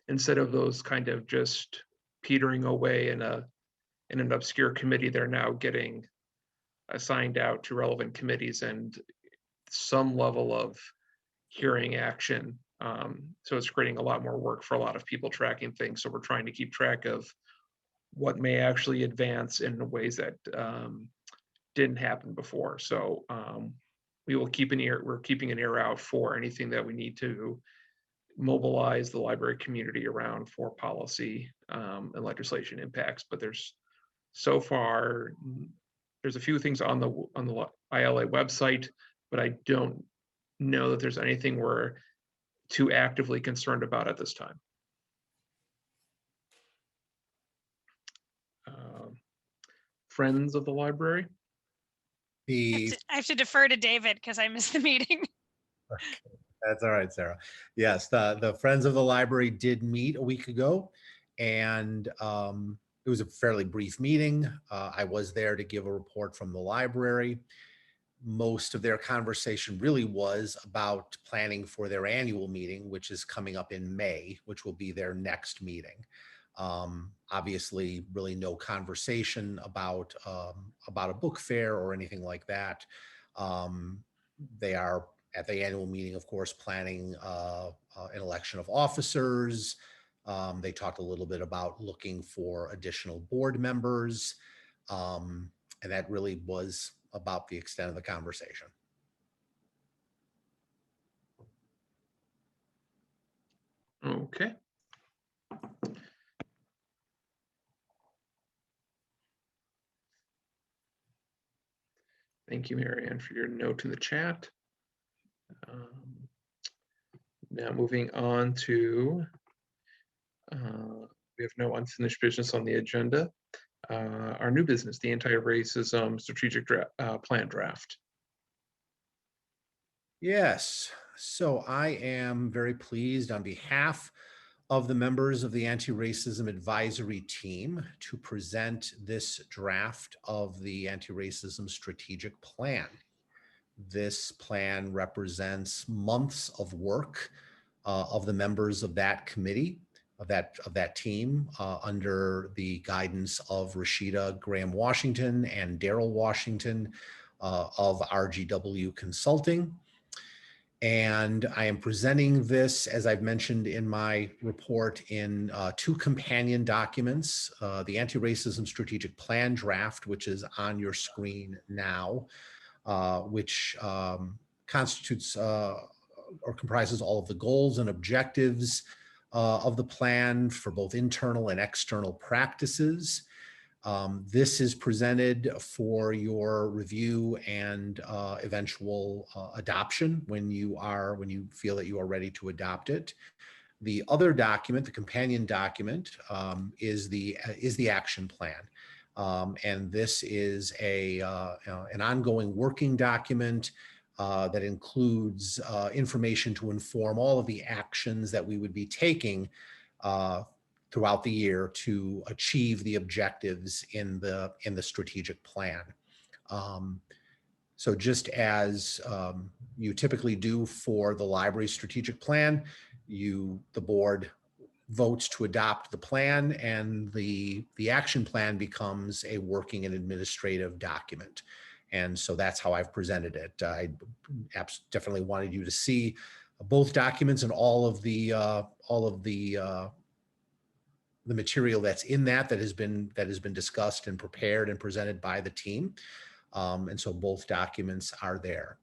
instead of those kind of just petering away in an obscure committee, they're now getting assigned out to relevant committees and some level of hearing action. So it's creating a lot more work for a lot of people tracking things. So we're trying to keep track of what may actually advance in ways that didn't happen before. So we will keep we're keeping an ear out for anything that we need to mobilize the library community around for policy and legislation impacts. But there's so far, there's a few things on the ILA website, but I don't know that there's anything we're too actively concerned about at this time. Friends of the library. I have to defer to David because I missed the meeting. That's all right, Sarah. Yes, the Friends of the Library did meet a week ago, and it was a fairly brief meeting. I was there to give a report from the library. most of their conversation really was about planning for their annual meeting, which is coming up in May, which will be their next meeting. Obviously, really no conversation about a book fair or anything like that. They are at the annual meeting, of course, planning an election of officers. They talked a little bit about looking for additional board members. And that really was about the extent of the conversation. Okay. Thank you, Marianne, for your note in the chat. Now moving on to, we have no unfinished business on the agenda. Our new business, the anti-racism strategic plan draft. Yes, so I am very pleased on behalf of the members of the Anti-Racism Advisory Team to present this draft of the Anti-Racism Strategic Plan. This plan represents months of work of the members of that committee, of that team, under the guidance of Rashida Graham-Washington and Daryl Washington of RGW Consulting. And I am presenting this, as I've mentioned in my report, in two companion documents, the Anti-Racism Strategic Plan draft, which is on your screen now, which constitutes or comprises all of the goals and objectives of the plan for both internal and external practices. This is presented for your review and eventual adoption when you feel that you are ready to adopt it. The other document, the companion document, is the action plan. And this is an ongoing working document that includes information to inform all of the actions that we would be taking throughout the year to achieve the objectives in the strategic plan. So just as you typically do for the library strategic plan, the board votes to adopt the plan, and the action plan becomes a working and administrative document. And so that's how I've presented it. I definitely wanted you to see both documents and all of the material that's in that has been discussed and prepared and presented by the team. And so both documents are there.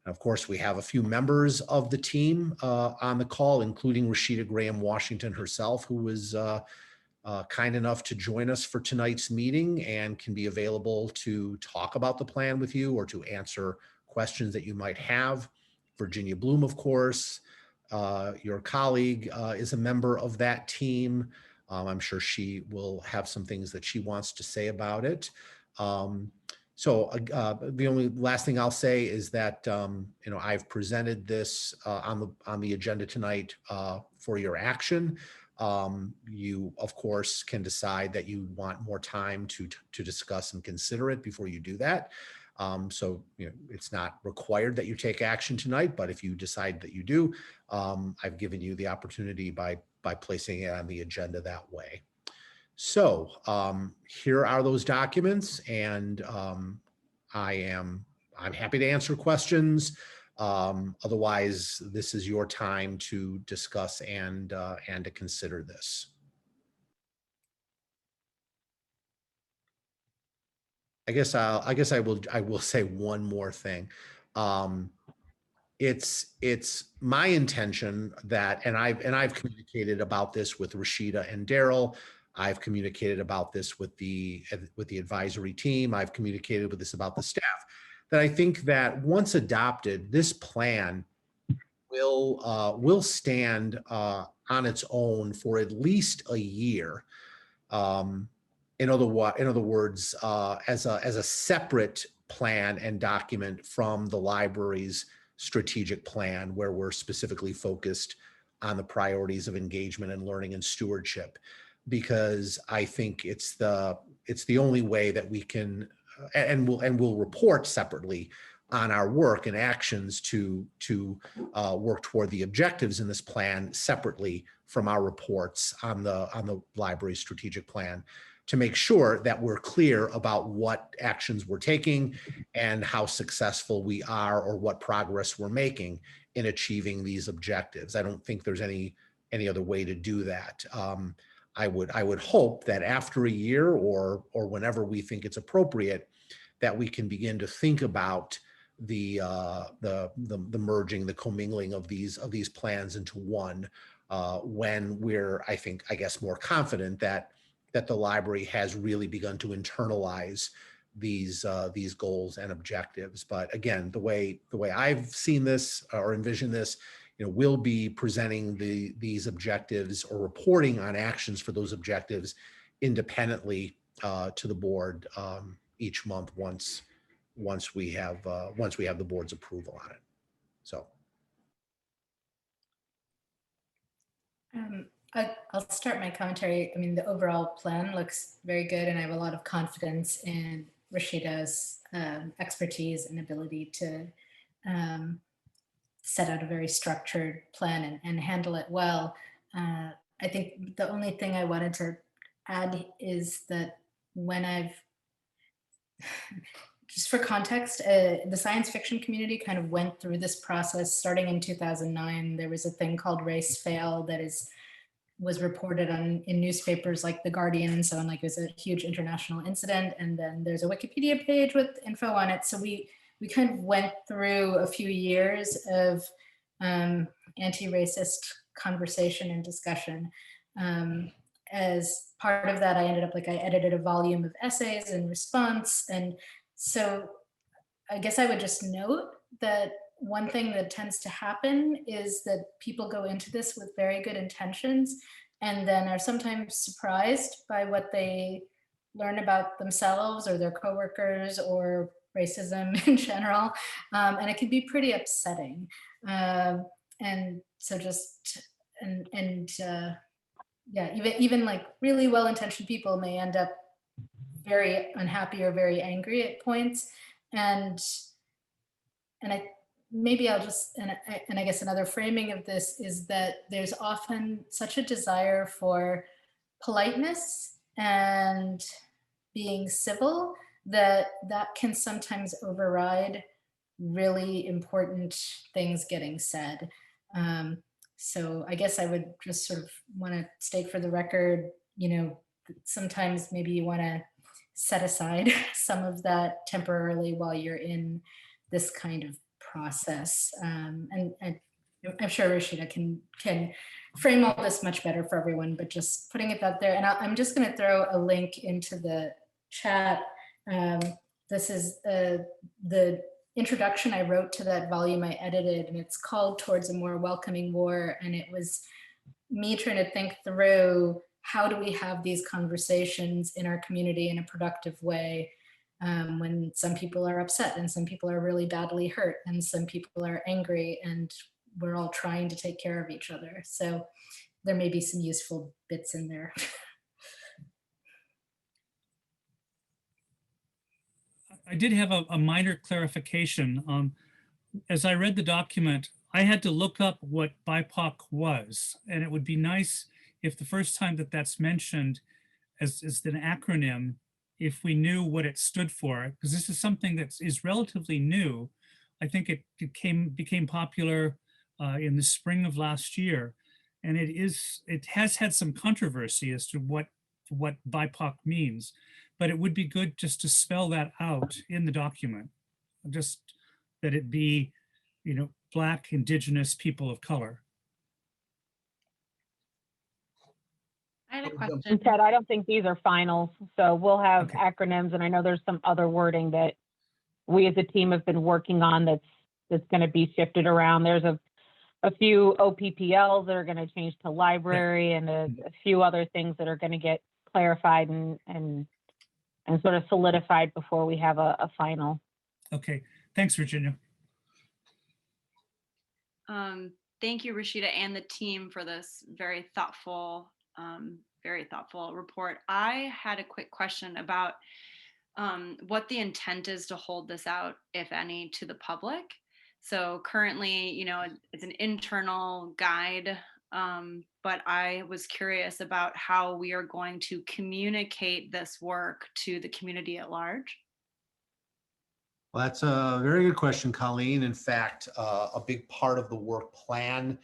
And of course, we have a few members of the team on the call, including Rashida Graham-Washington herself, who was kind enough to join us for tonight's meeting and can be available to talk about the plan with you or to answer questions that you might have. Virginia Bloom, of course, your colleague, is a member of that team. I'm sure she will have some things that she wants to say about it. So the only last thing I'll say is that I've presented this on the agenda tonight for your action. You, of course, can decide that you want more time to discuss and consider it before you do that. So it's not required that you take action tonight, but if you decide that you do, I've given you the opportunity by placing it on the agenda that way. So here are those documents, and I'm happy to answer questions. Otherwise, this is your time to discuss and to consider this. I guess I will say one more thing. It's my intention that, and I've communicated about this with Rashida and Daryl. I've communicated about this with the advisory team. I've communicated with this about the staff, that I think that once adopted, this plan will stand on its own for at least a year. In other words, as a separate plan and document from the library's strategic plan, where we're specifically focused on the priorities of engagement and learning and stewardship, because I think it's the only way that we can, and we'll report separately on our work and actions to work toward the objectives in this plan separately from our reports on the library's strategic plan, to make sure that we're clear about what actions we're taking and how successful we are or what progress we're making in achieving these objectives. I don't think there's any other way to do that. I would hope that after a year or whenever we think it's appropriate, that we can begin to think about the merging, the commingling of these plans into one, when we're, I guess, more confident that the library has really begun to internalize these goals and objectives. But again, the way I've seen this or envisioned this, we'll be presenting these objectives or reporting on actions for those objectives independently to the board each month once we have the board's approval on it. So. I'll start my commentary. I mean, the overall plan looks very good, and I have a lot of confidence in Rashida's expertise and ability to set out a very structured plan and handle it well. I think the only thing I wanted to add is that when just for context, the science fiction community kind of went through this process starting in 2009. There was a thing called Race Fail that was reported on in newspapers like The Guardian and so on. Like, it was a huge international incident. And then there's a Wikipedia page with info on it. So we kind of went through a few years of anti-racist conversation and discussion. As part of that, I edited a volume of essays in response. And so I guess I would just note that one thing that tends to happen is that people go into this with very good intentions and then are sometimes surprised by what they learn about themselves or their coworkers or racism in general. And it can be pretty upsetting. And so yeah, even like really well-intentioned people may end up very unhappy or very angry at points. And maybe I'll just, and I guess another framing of this is that there's often such a desire for politeness and being civil that can sometimes override really important things getting said. So I guess I would just sort of want to state for the record, sometimes maybe you want to set aside some of that temporarily while you're in this kind of process. And I'm sure Rashida can frame all this much better for everyone, but just putting it out there. And I'm just going to throw a link into the chat. This is the introduction I wrote to that volume I edited, and it's called Towards a More Welcoming War. And it was me trying to think through, how do we have these conversations in our community in a productive way when some people are upset and some people are really badly hurt and some people are angry, and we're all trying to take care of each other. So there may be some useful bits in there. I did have a minor clarification. As I read the document, I had to look up what BIPOC was, and it would be nice if the first time that's mentioned as an acronym, if we knew what it stood for, because this is something that is relatively new. I think it became popular in the spring of last year, and it has had some controversy as to what BIPOC means, but it would be good just to spell that out in the document, just that it be, Black, Indigenous, people of color. I had a question. And Ted, I don't think these are finals, so we'll have acronyms, and I know there's some other wording that we as a team have been working on that's going to be shifted around. There's a few OPPLs that are going to change to library, and a few other things that are going to get clarified and sort of solidified before we have a final. Okay, thanks, Virginia. Thank you, Rashida, and the team for this very thoughtful report. I had a quick question about what the intent is to hold this out, if any, to the public. So currently, you know, it's an internal guide, but I was curious about how we are going to communicate this work to the community at large. Well, that's a very good question, Colleen. In fact, a big part of the work plan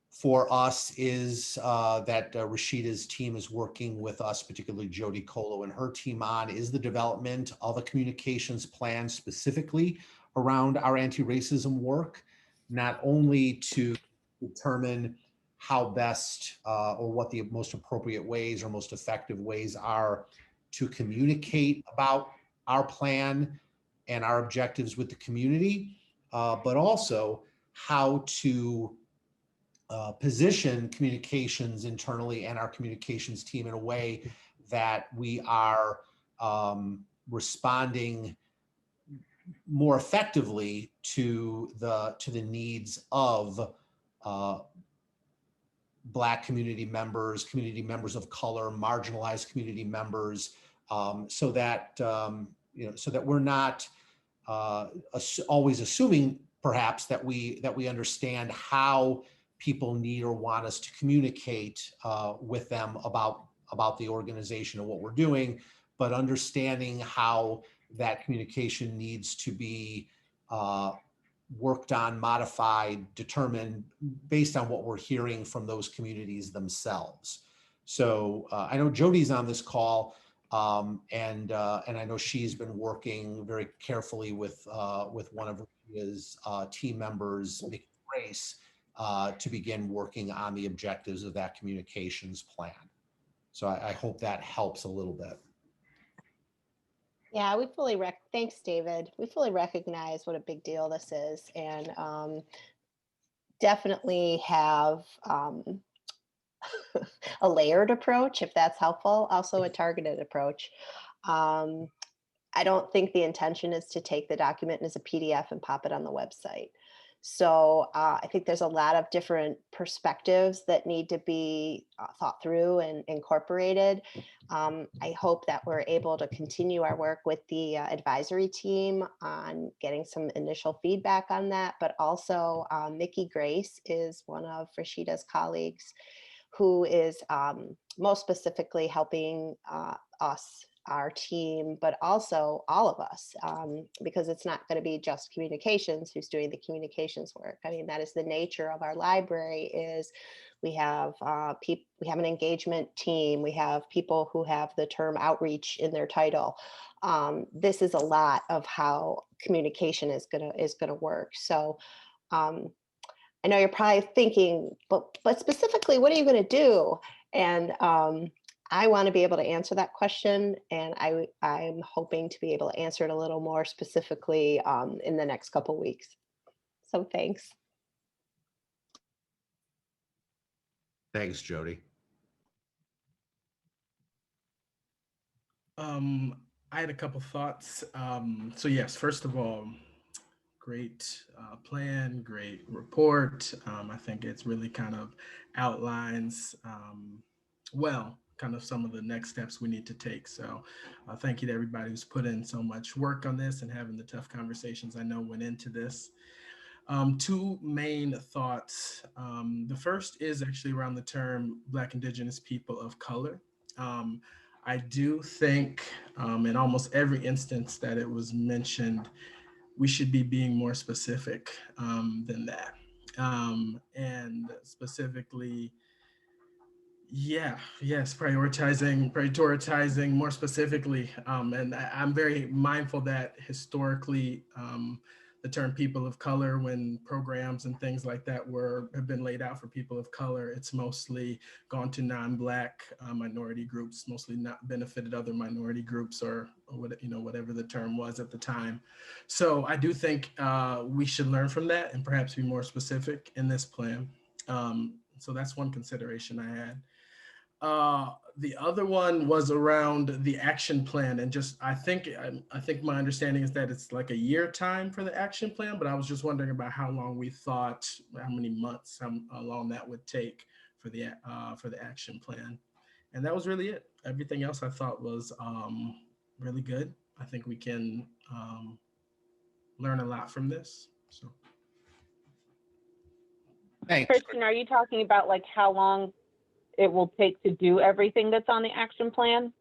for us is that Rashida's team is working with us, particularly Jody Colo and her team on, is the development of a communications plan specifically around our anti-racism work, not only to determine how best or what the most appropriate ways or most effective ways are to communicate about our plan and our objectives with the community, but also how to position communications internally and our communications team in a way that we are responding more effectively to the needs of Black community members of color, marginalized community members, so that so that we're not always assuming perhaps that we understand how people need or want us to communicate with them about the organization and what we're doing, but understanding how that communication needs to be worked on, modified, determined based on what we're hearing from those communities themselves. So I know Jody's on this call, and I know she's been working very carefully with one of his team members, Mickey Grace, to begin working on the objectives of that communications plan. So I hope that helps a little bit. Yeah, we fully thanks, David. We fully recognize what a big deal this is, and definitely have a layered approach, if that's helpful, also a targeted approach. I don't think the intention is to take the document as a PDF and pop it on the website. So I think there's a lot of different perspectives that need to be thought through and incorporated. I hope that we're able to continue our work with the advisory team on getting some initial feedback on that, but also Mickey Grace is one of Rashida's colleagues who is most specifically helping us, our team, but also all of us, because it's not going to be just communications who's doing the communications work. I mean, that is the nature of our library. Is we have we have an engagement team, we have people who have the term outreach in their title. This is a lot of how communication is gonna work. So I know you're probably thinking, but specifically, what are you going to do? And I want to be able to answer that question, and I'm hoping to be able to answer it a little more specifically in the next couple of weeks. So thanks. Thanks, Jody. I had a couple thoughts. So yes, first of all, great plan, great report. I think it's really kind of outlines well kind of some of the next steps we need to take. So thank you to everybody who's put in so much work on this and having the tough conversations I know went into this. Two main thoughts. The first is actually around the term Black, Indigenous people of color. I do think in almost every instance that it was mentioned, we should be being more specific than that. And specifically, prioritizing more specifically. And I'm very mindful that historically, the term people of color, when programs and things like that have been laid out for people of color, it's mostly gone to non-Black minority groups, mostly not benefited other minority groups or whatever the term was at the time. So I do think we should learn from that and perhaps be more specific in this plan. So that's one consideration I had. The other one was around the action plan, and just I think my understanding is that it's like a year time for the action plan, but I was just wondering about how long we thought, how many months, how long that would take for the action plan. And that was really it. Everything else I thought was really good. I think we can learn a lot from this. So. Thanks. Christian, are you talking about like how long it will take to do everything that's on the action plan?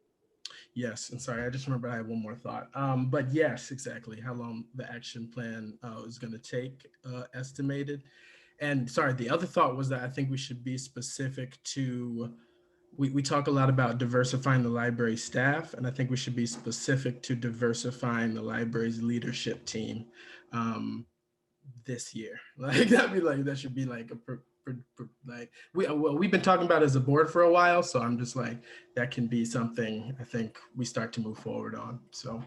Yes, and sorry, I just remember I had one more thought. But yes, exactly how long the action plan is going to take, estimated. And sorry, the other thought was that I think we should be specific to, we talk a lot about diversifying the library staff, and I think we should be specific to diversifying the library's leadership team this year. Like that should be like like we've been talking about as a board for a while, so I'm just like, that can be something I think we start to move forward on. So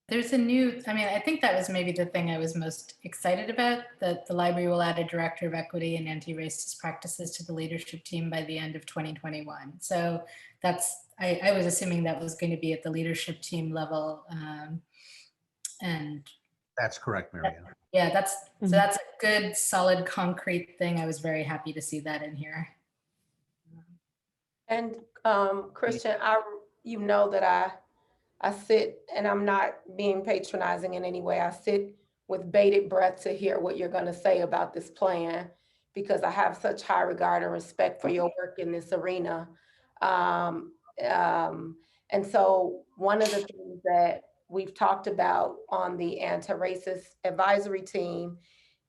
There's a new, I mean, I think that was maybe the thing I was most excited about, that the library will add a director of equity and anti-racist practices to the leadership team by the end of 2021. So that's, I was assuming that was going to be at the leadership team level. And That's correct, Marianne. yeah, so that's a good, solid, concrete thing. I was very happy to see that in here. And Christian, you know that I sit, and I'm not being patronizing in any way, I sit with bated breath to hear what you're going to say about this plan, because I have such high regard and respect for your work in this arena. And so one of the things that we've talked about on the anti-racist advisory team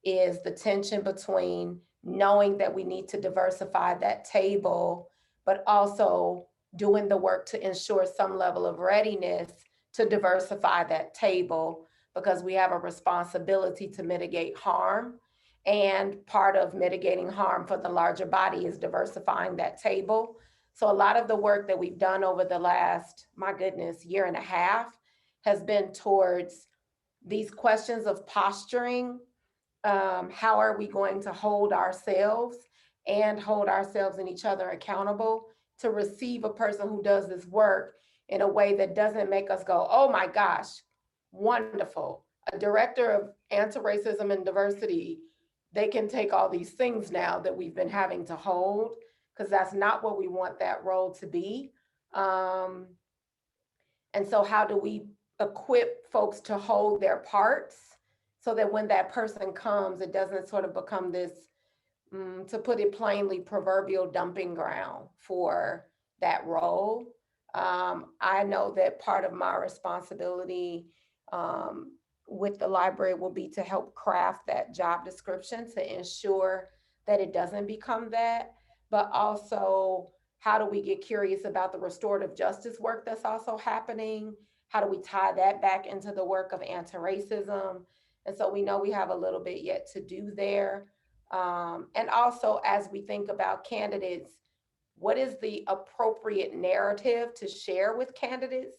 is the tension between knowing that we need to diversify that table, but also doing the work to ensure some level of readiness to diversify that table, because we have a responsibility to mitigate harm. And part of mitigating harm for the larger body is diversifying that table. So a lot of the work that we've done over the last, my goodness, year and a half has been towards these questions of posturing. How are we going to hold ourselves and hold ourselves and each other accountable to receive a person who does this work in a way that doesn't make us go, oh my gosh, wonderful. A director of anti-racism and diversity, they can take all these things now that we've been having to hold, because that's not what we want that role to be. And so how do we equip folks to hold their parts so that when that person comes, it doesn't sort of become this, to put it plainly, proverbial dumping ground for that role. I know that part of my responsibility with the library will be to help craft that job description to ensure that it doesn't become that, but also how do we get curious about the restorative justice work that's also happening? How do we tie that back into the work of anti-racism? And so we know we have a little bit yet to do there. And also, as we think about candidates, what is the appropriate narrative to share with candidates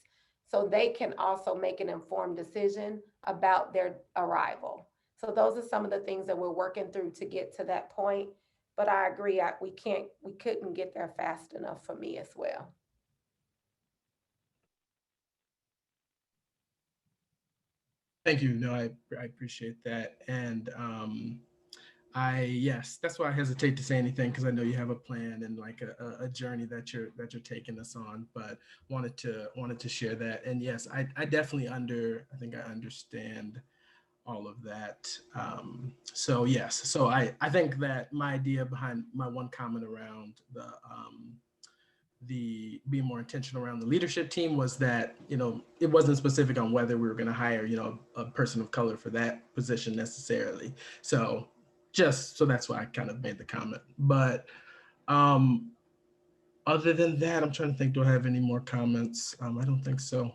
so they can also make an informed decision about their arrival? So those are some of the things that we're working through to get to that point. But I agree, we couldn't get there fast enough for me as well. thank you. No, I appreciate that. And yes, that's why I hesitate to say anything, because I know you have a plan and like a journey that you're taking us on, but wanted to share that. And yes, I definitely I think I understand all of that. So yes, so I think that my idea behind my one comment around the being more intentional around the leadership team was that, it wasn't specific on whether we were going to hire, a person of color for that position necessarily. So that's why I kind of made the comment. But other than that, I'm trying to think, do I have any more comments? I don't think so.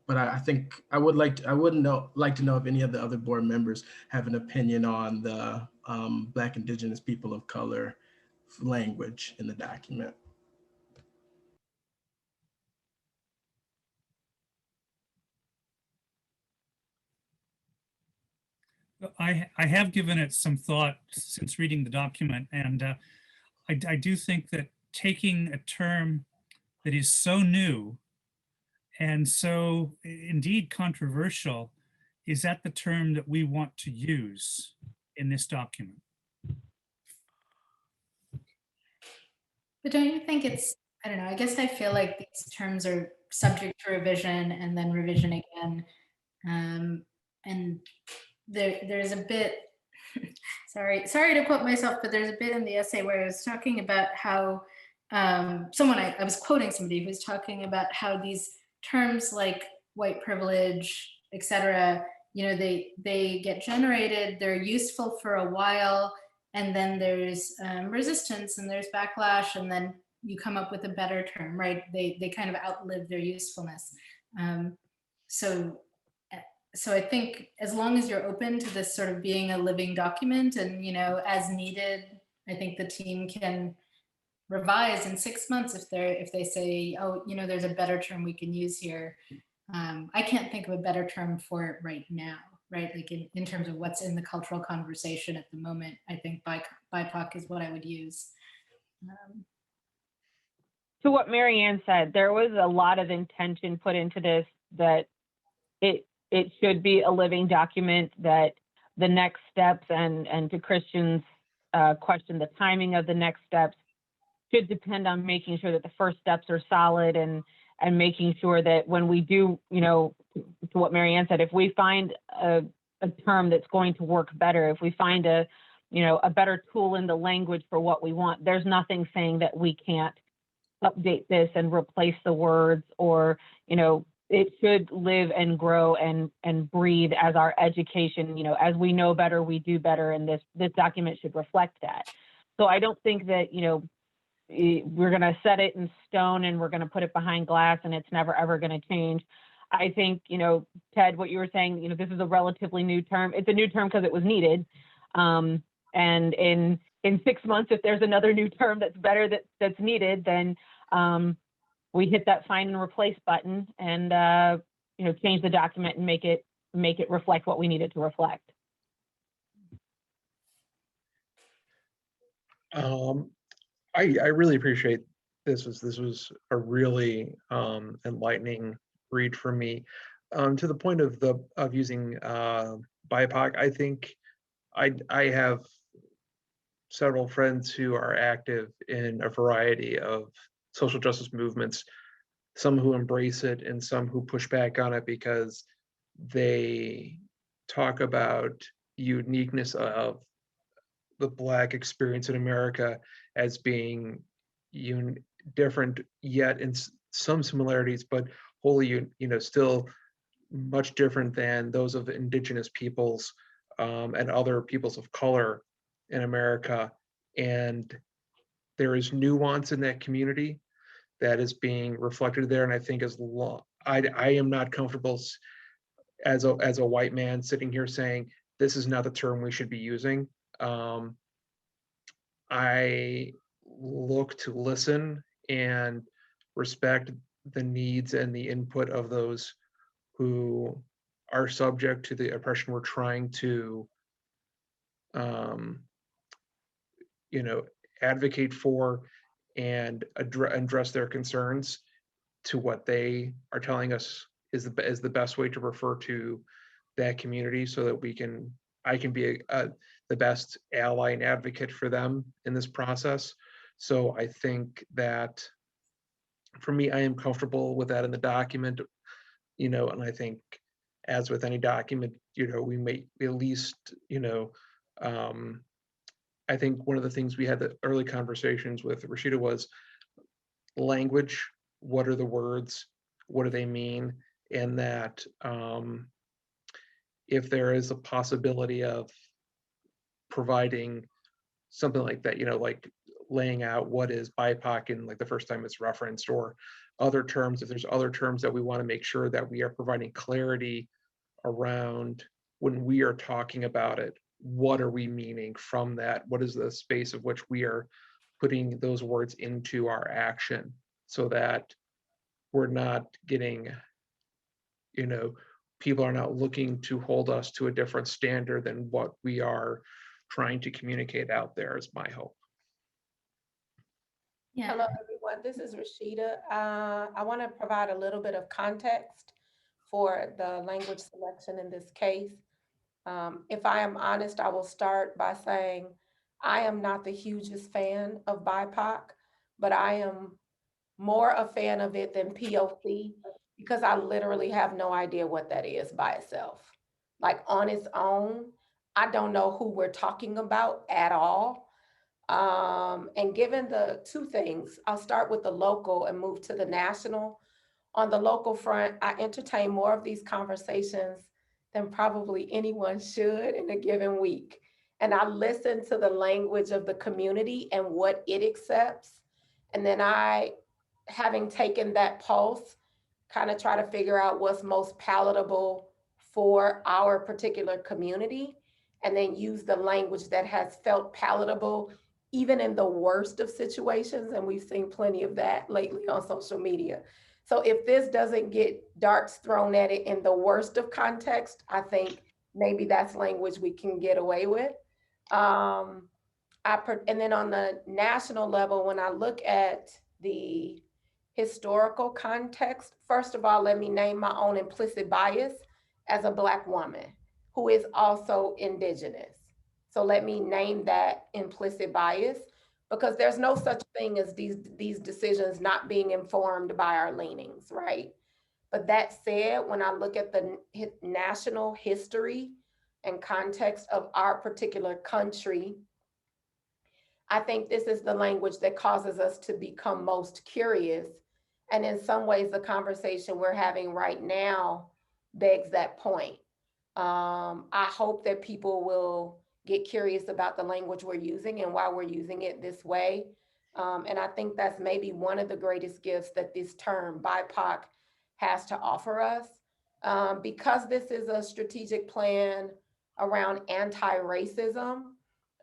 But I think I would like to know if any of the other board members have an opinion on the Black, Indigenous, people of color language in the document. I have given it some thought since reading the document, and I do think that taking a term that is so new and so indeed controversial, is that the term that we want to use in this document? But don't you think I don't know, I guess I feel like these terms are subject to revision and then revision again. And there's a bit, sorry to quote myself, but there's a bit in the essay where I was talking about how I was quoting somebody who was talking about how these terms like white privilege, etc., they get generated, they're useful for a while, and then there's resistance and there's backlash, and then you come up with a better term, right? They kind of outlive their usefulness. So I think as long as you're open to this sort of being a living document and, as needed, I think the team can revise in 6 months if they say, oh, there's a better term we can use here. I can't think of a better term for it right now, right? Like in terms of what's in the cultural conversation at the moment, I think BIPOC is what I would use. To what Marianne said, there was a lot of intention put into this, that it should be a living document, that the next steps and to Christian's question, the timing of the next steps should depend on making sure that the first steps are solid and making sure that when we do, to what Marianne said, if we find a term that's going to work better, if we find a better tool in the language for what we want, there's nothing saying that we can't update this and replace the words, or, it should live and grow and breathe as our education, as we know better, we do better. And this document should reflect that. So I don't think that, we're going to set it in stone and we're going to put it behind glass and it's never, ever going to change. I think, Ted, what you were saying, this is a relatively new term. It's a new term because it was needed. And in 6 months, if there's another new term that's better that's needed, then we hit that find and replace button and, change the document and make it reflect what we need it to reflect. I really appreciate this. Was a really enlightening read for me. To the point of using BIPOC, I think I have several friends who are active in a variety of social justice movements, some who embrace it and some who push back on it because they talk about uniqueness of the Black experience in America as being different, yet in some similarities, but wholly, still much different than those of Indigenous peoples and other peoples of color in America. And there is nuance in that community that is being reflected there. And I think I am not comfortable as a white man sitting here saying, this is not the term we should be using. I look to listen and respect the needs and the input of those who are subject to the oppression we're trying to advocate for and address their concerns to what they are telling us is the best way to refer to that community, so that I can be the best ally and advocate for them in this process. So I think that for me, I am comfortable with that in the document, and I think as with any document, we may at least, I think one of the things we had the early conversations with Rashida was language. What are the words? What do they mean? And that if there is a possibility of providing something like that, like laying out what is BIPOC in like the first time it's referenced, or other terms, if there's other terms that we want to make sure that we are providing clarity around when we are talking about it, what are we meaning from that? What is the space of which we are putting those words into our action, so that we're not getting, people are not looking to hold us to a different standard than what we are trying to communicate out there, is my hope. Yeah. Hello, everyone. This is Rashida. I want to provide a little bit of context for the language selection in this case. If I am honest, I will start by saying I am not the hugest fan of BIPOC, but I am more a fan of it than POC because I literally have no idea what that is by itself. Like on its own, I don't know who we're talking about at all. And given the two things, I'll start with the local and move to the national. On the local front, I entertain more of these conversations than probably anyone should in a given week. And I listen to the language of the community and what it accepts. And then I, having taken that pulse, kind of try to figure out what's most palatable for our particular community, and then use the language that has felt palatable even in the worst of situations. And we've seen plenty of that lately on social media. So if this doesn't get darts thrown at it in the worst of context, I think maybe that's language we can get away with. And then on the national level, when I look at the historical context, first of all, let me name my own implicit bias as a Black woman who is also Indigenous. So let me name that implicit bias, because there's no such thing as these decisions not being informed by our leanings, right? But that said, when I look at the national history and context of our particular country, I think this is the language that causes us to become most curious. And in some ways, the conversation we're having right now begs that point. I hope that people will get curious about the language we're using and why we're using it this way. And I think that's maybe one of the greatest gifts that this term BIPOC has to offer us. Because this is a strategic plan around anti-racism,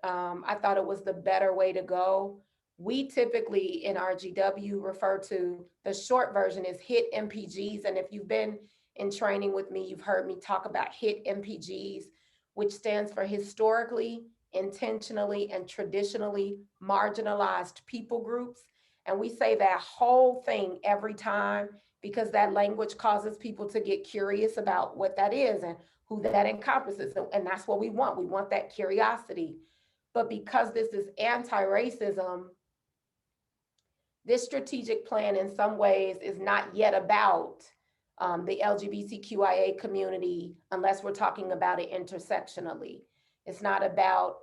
I thought it was the better way to go. We typically in RGW refer to the short version is HIT MPGs. And if you've been in training with me, you've heard me talk about HIT MPGs, which stands for historically, intentionally, and traditionally marginalized people groups. And we say that whole thing every time because that language causes people to get curious about what that is and who that encompasses. And that's what we want. We want that curiosity. But because this is anti-racism, this strategic plan in some ways is not yet about the LGBTQIA community unless we're talking about it intersectionally. It's not about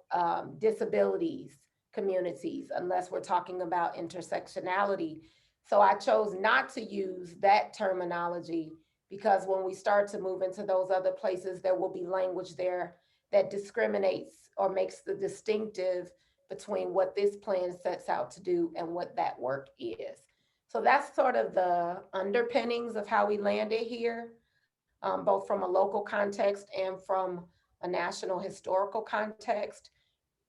disabilities communities unless we're talking about intersectionality. So I chose not to use that terminology because when we start to move into those other places, there will be language there that discriminates or makes the distinctive between what this plan sets out to do and what that work is. So that's sort of the underpinnings of how we landed here, both from a local context and from a national historical context,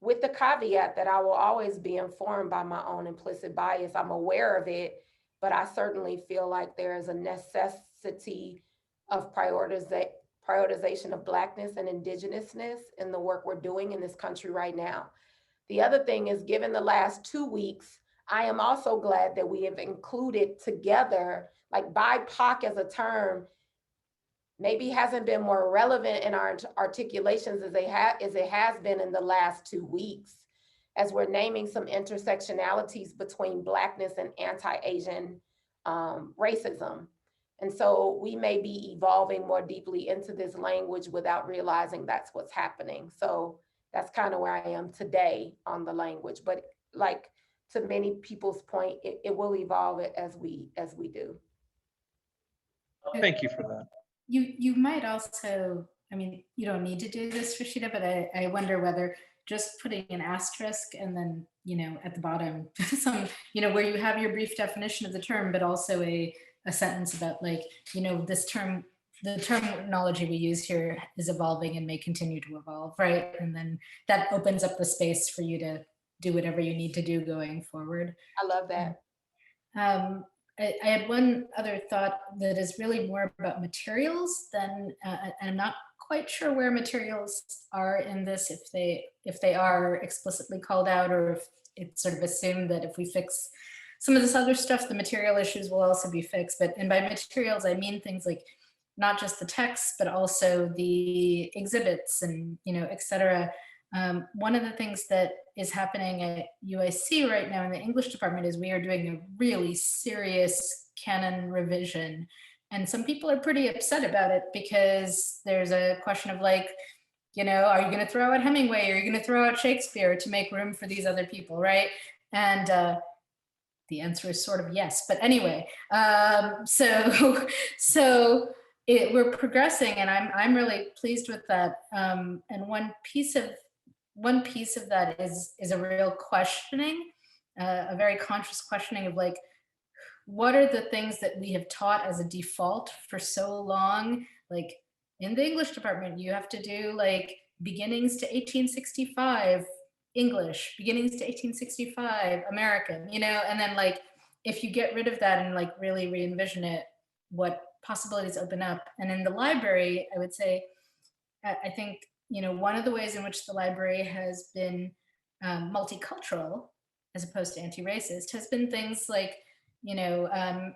with the caveat that I will always be informed by my own implicit bias. I'm aware of it, but I certainly feel like there is a necessity of prioritization of Blackness and Indigenousness in the work we're doing in this country right now. The other thing is, given the last 2 weeks, I am also glad that we have included together, like BIPOC as a term, maybe hasn't been more relevant in our articulations as it has been in the last 2 weeks, as we're naming some intersectionalities between Blackness and anti-Asian racism. And so we may be evolving more deeply into this language without realizing that's what's happening. So that's kind of where I am today on the language. But like to many people's point, it will evolve as we do. Thank you for that. You might also, I mean, you don't need to do this, Rashida, but I wonder whether just putting an asterisk and then, at the bottom, some, where you have your brief definition of the term, but also a sentence about like, this term, the terminology we use here is evolving and may continue to evolve, right? And then that opens up the space for you to do whatever you need to do going forward. I love that. I had one other thought that is really more about materials than, and I'm not quite sure where materials are in this, if they are explicitly called out, or if it's sort of assumed that if we fix some of this other stuff, the material issues will also be fixed. And by materials, I mean things like not just the text, but also the exhibits and, et cetera. One of the things that is happening at UIC right now in the English department is we are doing a really serious Canon revision. And some people are pretty upset about it because there's a question of like, you know, are you going to throw out Hemingway? Or are you going to throw out Shakespeare to make room for these other people, right? And the answer is sort of yes. But anyway, we're progressing, and I'm really pleased with that. And one piece of that is a real questioning, a very conscious questioning of like, what are the things that we have taught as a default for so long? Like in the English department, you have to do like beginnings to 1865 English, beginnings to 1865 American, you know, and then like, if you get rid of that and like really re-envision it, what possibilities open up? And in the library, I would say, I think, you know, one of the ways in which the library has been multicultural as opposed to anti-racist has been things like, you know,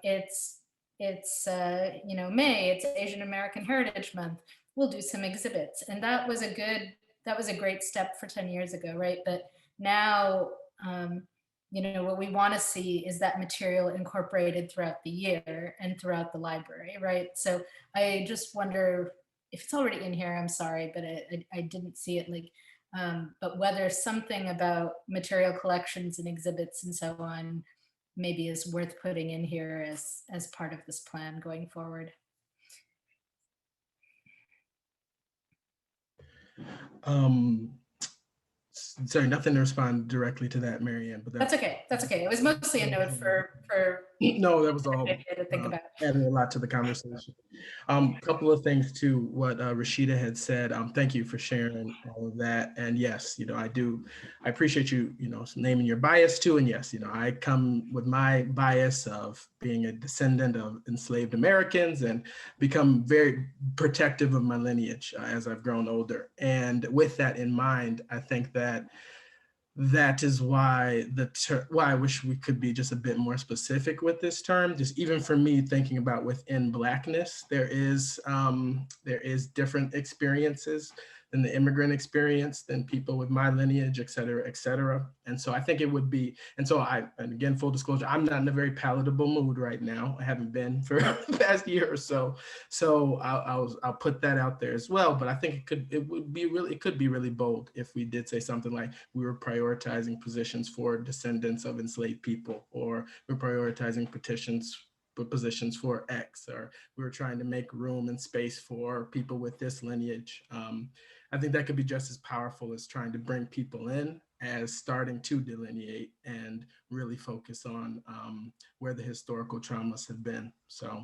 it's you know, May, it's Asian American Heritage Month. We'll do some exhibits, and that was a great step for 10 years ago, right? But now, you know, what we want to see is that material incorporated throughout the year and throughout the library, right? So I just wonder if it's already in here, I'm sorry, but I didn't see it, like, but whether something about material collections and exhibits and so on maybe is worth putting in here as part of this plan going forward. Sorry, nothing to respond directly to that, Marianne, but That's okay. That's okay. It was mostly a note for no, that was all to think about. adding a lot to the conversation. Couple of things to what Rashida had said. Thank you for sharing all of that. And yes, you know, I appreciate you, you know, naming your bias too. And yes, you know, I come with my bias of being a descendant of enslaved Americans and become very protective of my lineage as I've grown older. And with that in mind, I think that is why why I wish we could be just a bit more specific with this term. Just even for me, thinking about within Blackness, there is different experiences than the immigrant experience, than people with my lineage, et cetera, et cetera. And so I think it would be, and again, full disclosure, I'm not in a very palatable mood right now. I haven't been for the past year or so. So I'll put that out there as well. But I think it could be really bold if we did say something like we were prioritizing positions for descendants of enslaved people, or we're prioritizing positions for X, or we were trying to make room and space for people with this lineage. I think that could be just as powerful as trying to bring people in as starting to delineate and really focus on where the historical traumas have been. So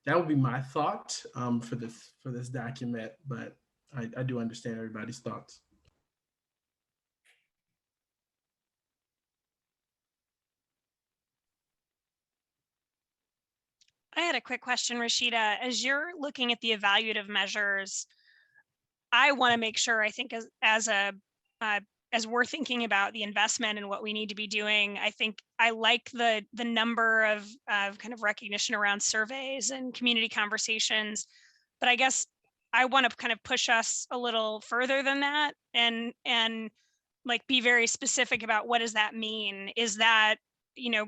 that would be my thought for this document, but I do understand everybody's thoughts. I had a quick question, Rashida. As you're looking at the evaluative measures, I want to make sure, I think as we're thinking about the investment and what we need to be doing, I think I like the number of kind of recognition around surveys and community conversations, but I guess I want to kind of push us a little further than that and like be very specific about what does that mean? Is that, you know,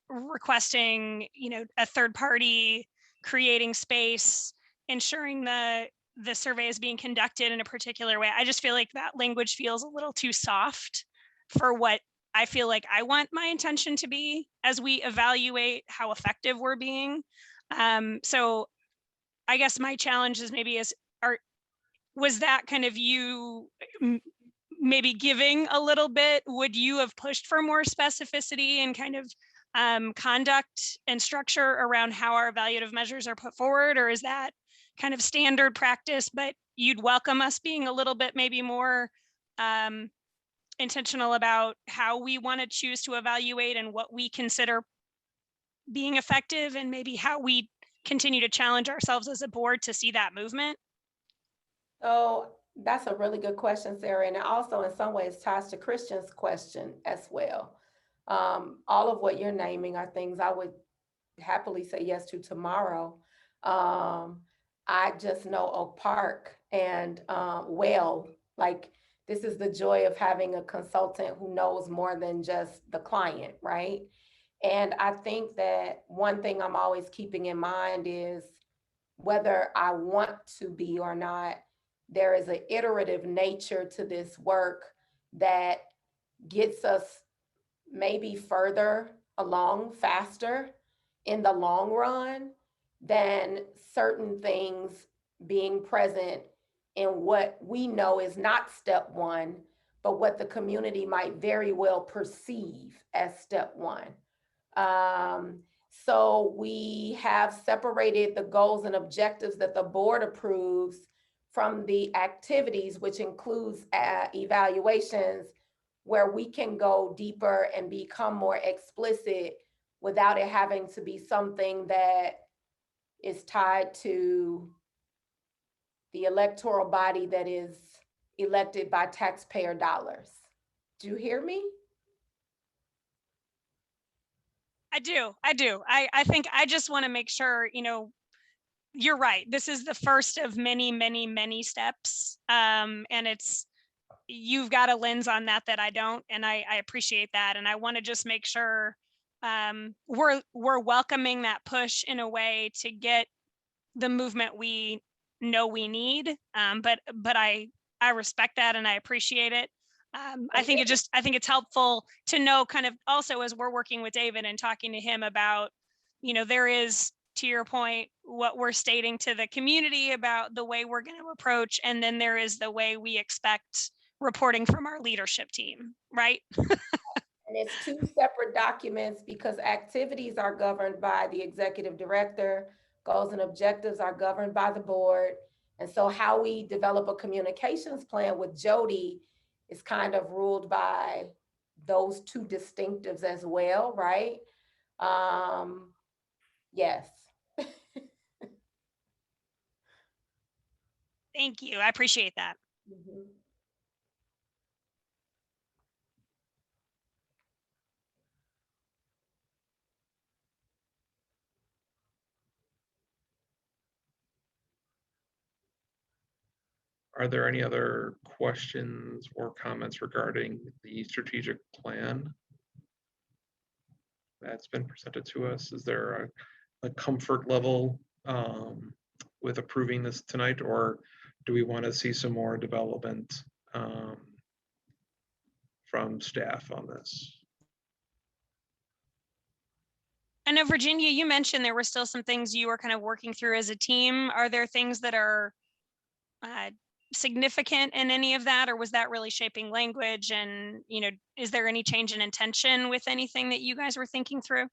requesting, you know, a third party, creating space, ensuring the survey is being conducted in a particular way? I just feel like that language feels a little too soft for what I feel like I want my intention to be as we evaluate how effective we're being. So I guess my challenge is maybe was that kind of you maybe giving a little bit? Would you have pushed for more specificity and kind of conduct and structure around how our evaluative measures are put forward? Or is that kind of standard practice, but you'd welcome us being a little bit maybe more intentional about how we want to choose to evaluate and what we consider being effective, and maybe how we continue to challenge ourselves as a board to see that movement? So that's a really good question, Sarah. And it also in some ways ties to Christian's question as well. All of what you're naming are things I would happily say yes to tomorrow. I just know Oak Park and well, like this is the joy of having a consultant who knows more than just the client, right? And I think that one thing I'm always keeping in mind is whether I want to be or not, there is an iterative nature to this work that gets us maybe further along faster in the long run than certain things being present in what we know is not step one, but what the community might very well perceive as step one. So we have separated the goals and objectives that the board approves from the activities, which includes evaluations, where we can go deeper and become more explicit without it having to be something that is tied to the electoral body that is elected by taxpayer dollars. Do you hear me? I do. I think I just want to make sure, you're right. This is the first of many, many, many steps. And you've got a lens on that I don't, and I appreciate that. And I want to just make sure we're welcoming that push in a way to get the movement we know we need. But I respect that and I appreciate it. I think it's helpful to know kind of also as we're working with David and talking to him about, there is, to your point, what we're stating to the community about the way we're going to approach, and then there is the way we expect reporting from our leadership team, right? And it's two separate documents because activities are governed by the executive director, goals and objectives are governed by the board. And so how we develop a communications plan with Jody is kind of ruled by those two distinctives as well, right? Yes. Thank you. I appreciate that. Mm-hmm. Are there any other questions or comments regarding the strategic plan that's been presented to us? Is there a comfort level with approving this tonight, or do we want to see some more development from staff on this? I know, Virginia, you mentioned there were still some things you were kind of working through as a team. Are there things that are significant in any of that, or was that really shaping language? And, is there any change in intention with anything that you guys were thinking through?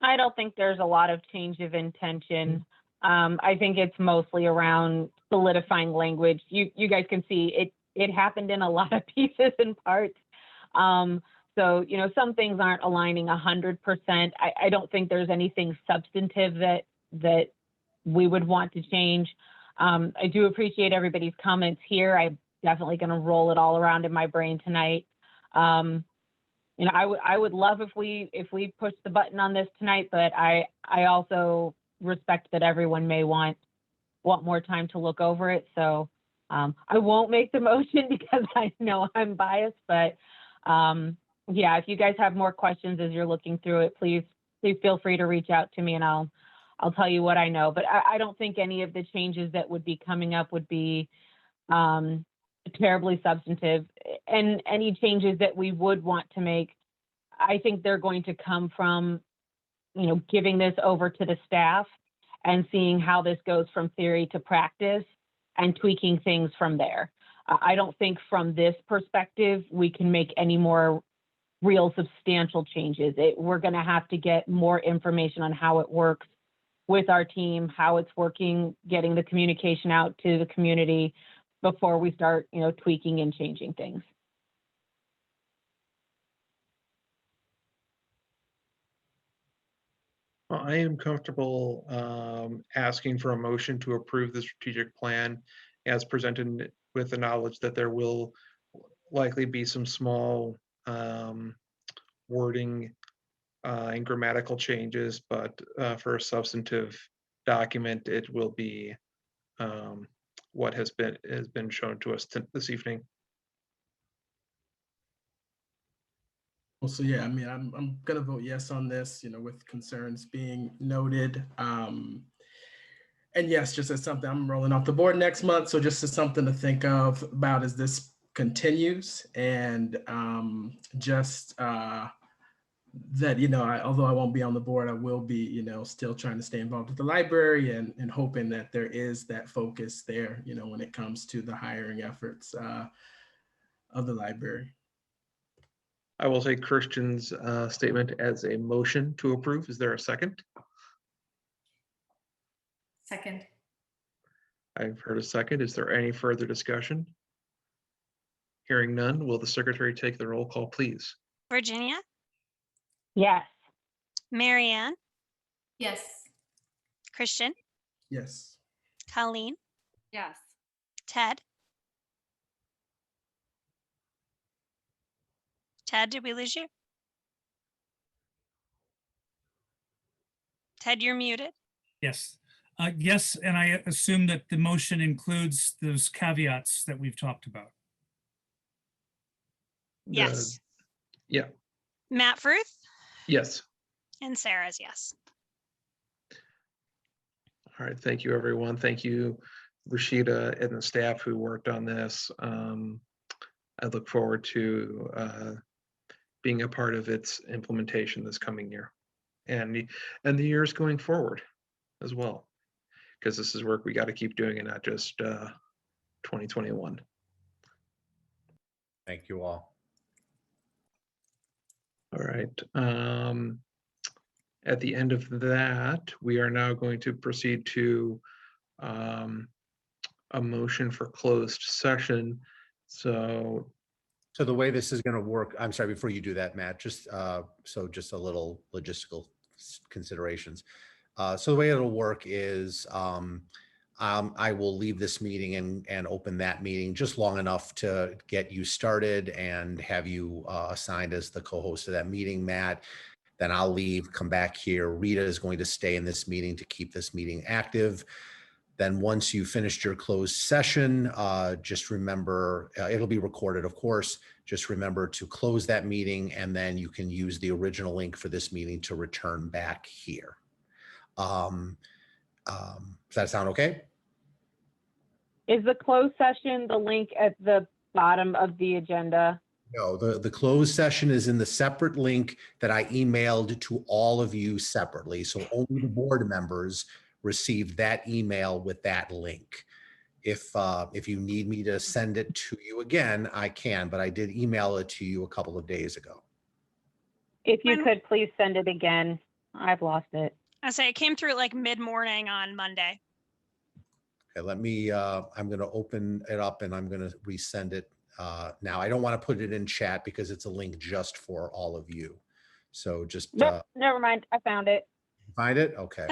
I don't think there's a lot of change of intention. I think it's mostly around solidifying language. You guys can see it happened in a lot of pieces and parts. So, some things aren't aligning 100%. I don't think there's anything substantive that we would want to change. I do appreciate everybody's comments here. I'm definitely going to roll it all around in my brain tonight. I would love if we push the button on this tonight, but I also respect that everyone may want more time to look over it. So I won't make the motion because I know I'm biased, but yeah, if you guys have more questions as you're looking through it, please feel free to reach out to me and I'll tell you what I know. But I don't think any of the changes that would be coming up would be terribly substantive. And any changes that we would want to make, I think they're going to come from, giving this over to the staff and seeing how this goes from theory to practice and tweaking things from there. I don't think from this perspective, we can make any more real substantial changes. We're going to have to get more information on how it works with our team, how it's working, getting the communication out to the community before we start, tweaking and changing things. Well, I am comfortable asking for a motion to approve the strategic plan as presented, with the knowledge that there will likely be some small wording and grammatical changes, but for a substantive document, it will be what has been shown to us this evening. Well, so yeah, I mean, I'm gonna vote yes on this, with concerns being noted. And yes, just as something, I'm rolling off the board next month, so just as something to think of about as this continues, and just that, although I won't be on the board, I will be, still trying to stay involved with the library and hoping that there is that focus there, when it comes to the hiring efforts of the library. I will take Christian's statement as a motion to approve. Is there a second? Second. I've heard a second. Is there any further discussion? Hearing none, will the secretary take the roll call, please? Virginia, Yes. Marianne, Yes. Christian, Yes. Colleen, Yes. Ted. Ted, did we lose you? Ted, you're muted. Yes. Yes, and I assume that the motion includes those caveats that we've talked about. Yes. Yeah. Matt Fruth Yes. and Sarah's yes. All right. Thank you, everyone. Thank you, Rashida and the staff who worked on this. I look forward to being a part of its implementation this coming year and the years going forward as well, because this is work we got to keep doing and not just 2021. Thank you all. All right. At the end of that, we are now going to proceed to a motion for closed session. So the way this is going to work, I'm sorry, before you do that, Matt, just just a little logistical considerations. So the way it'll work is I will leave this meeting and open that meeting just long enough to get you started and have you assigned as the co-host of that meeting, Matt. Then I'll leave, come back here. Rita is going to stay in this meeting to keep this meeting active. Then once you finished your closed session, just remember, it'll be recorded, of course. Just remember to close that meeting, and then you can use the original link for this meeting to return back here. Does that sound okay? Is the closed session the link at the bottom of the agenda? No, the closed session is in the separate link that I emailed to all of you separately. So only the board members received that email with that link. If you need me to send it to you again, I can, but I did email it to you a couple of days ago. If you could please send it again. I've lost it. I say it came through like mid-morning on Monday. Okay, let me, I'm going to open it up and I'm going to resend it now. I don't want to put it in chat because it's a link just for all of you. So just Nope, never mind. I found it. Find it? Okay.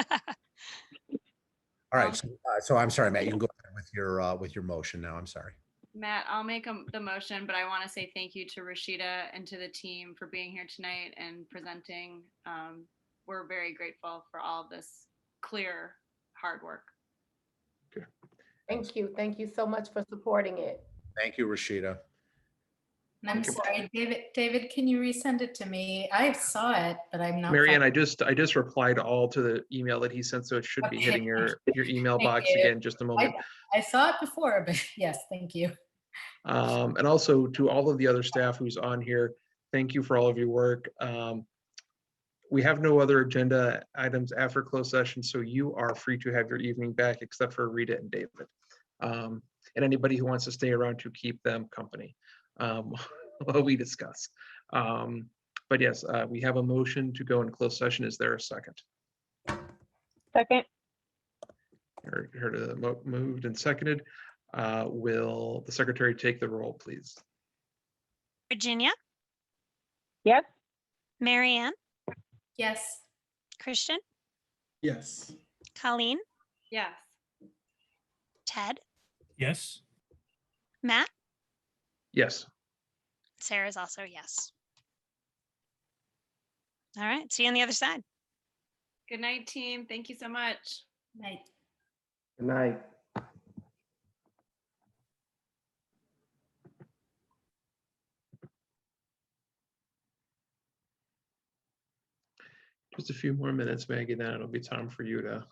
All right. So I'm sorry, Matt, you can go ahead with your motion now. I'm sorry. Matt, I'll make the motion, but I want to say thank you to Rashida and to the team for being here tonight and presenting. We're very grateful for all of this clear, hard work. Okay. Thank you. Thank you so much for supporting it. Thank you, Rashida. I'm sorry, David, can you resend it to me? I saw it, but I'm not. Marianne, I just replied all to the email that he sent, so it should be hitting your email box again just a moment. I saw it before, but yes, thank you. And also to all of the other staff who's on here, thank you for all of your work. We have no other agenda items after closed session, so you are free to have your evening back except for Rita and David. And anybody who wants to stay around to keep them company while we discuss. But yes, we have a motion to go in closed session. Is there a second? Second. Heard moved and seconded. Will the secretary take the roll, please? Virginia? Yes. Marianne? Yes. Christian? Yes. Colleen? Yes. Ted? Yes. Matt? Yes. Sarah's also yes. All right, see you on the other side. Good night, team. Thank you so much. Night. Good night. Just a few more minutes, Maggie, then it'll be time for you to.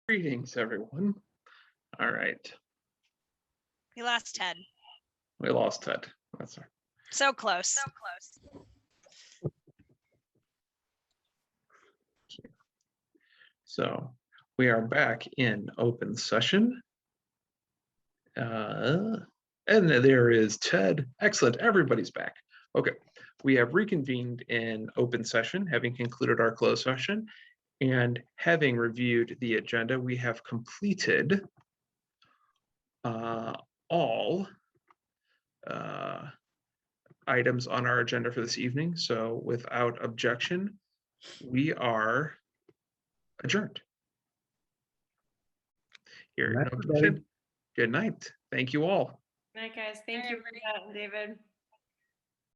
Greetings, everyone. All right, We lost Ted. we lost Ted. That's all right. So close. So we are back in open session. And there is Ted. Excellent. Everybody's back. Okay. We have reconvened in open session, having concluded our closed session. And having reviewed the agenda, we have completed all items on our agenda for this evening. So without objection, we are adjourned. Here, no objection. Good night. Thank you all. Night, guys. Thank you for that, David.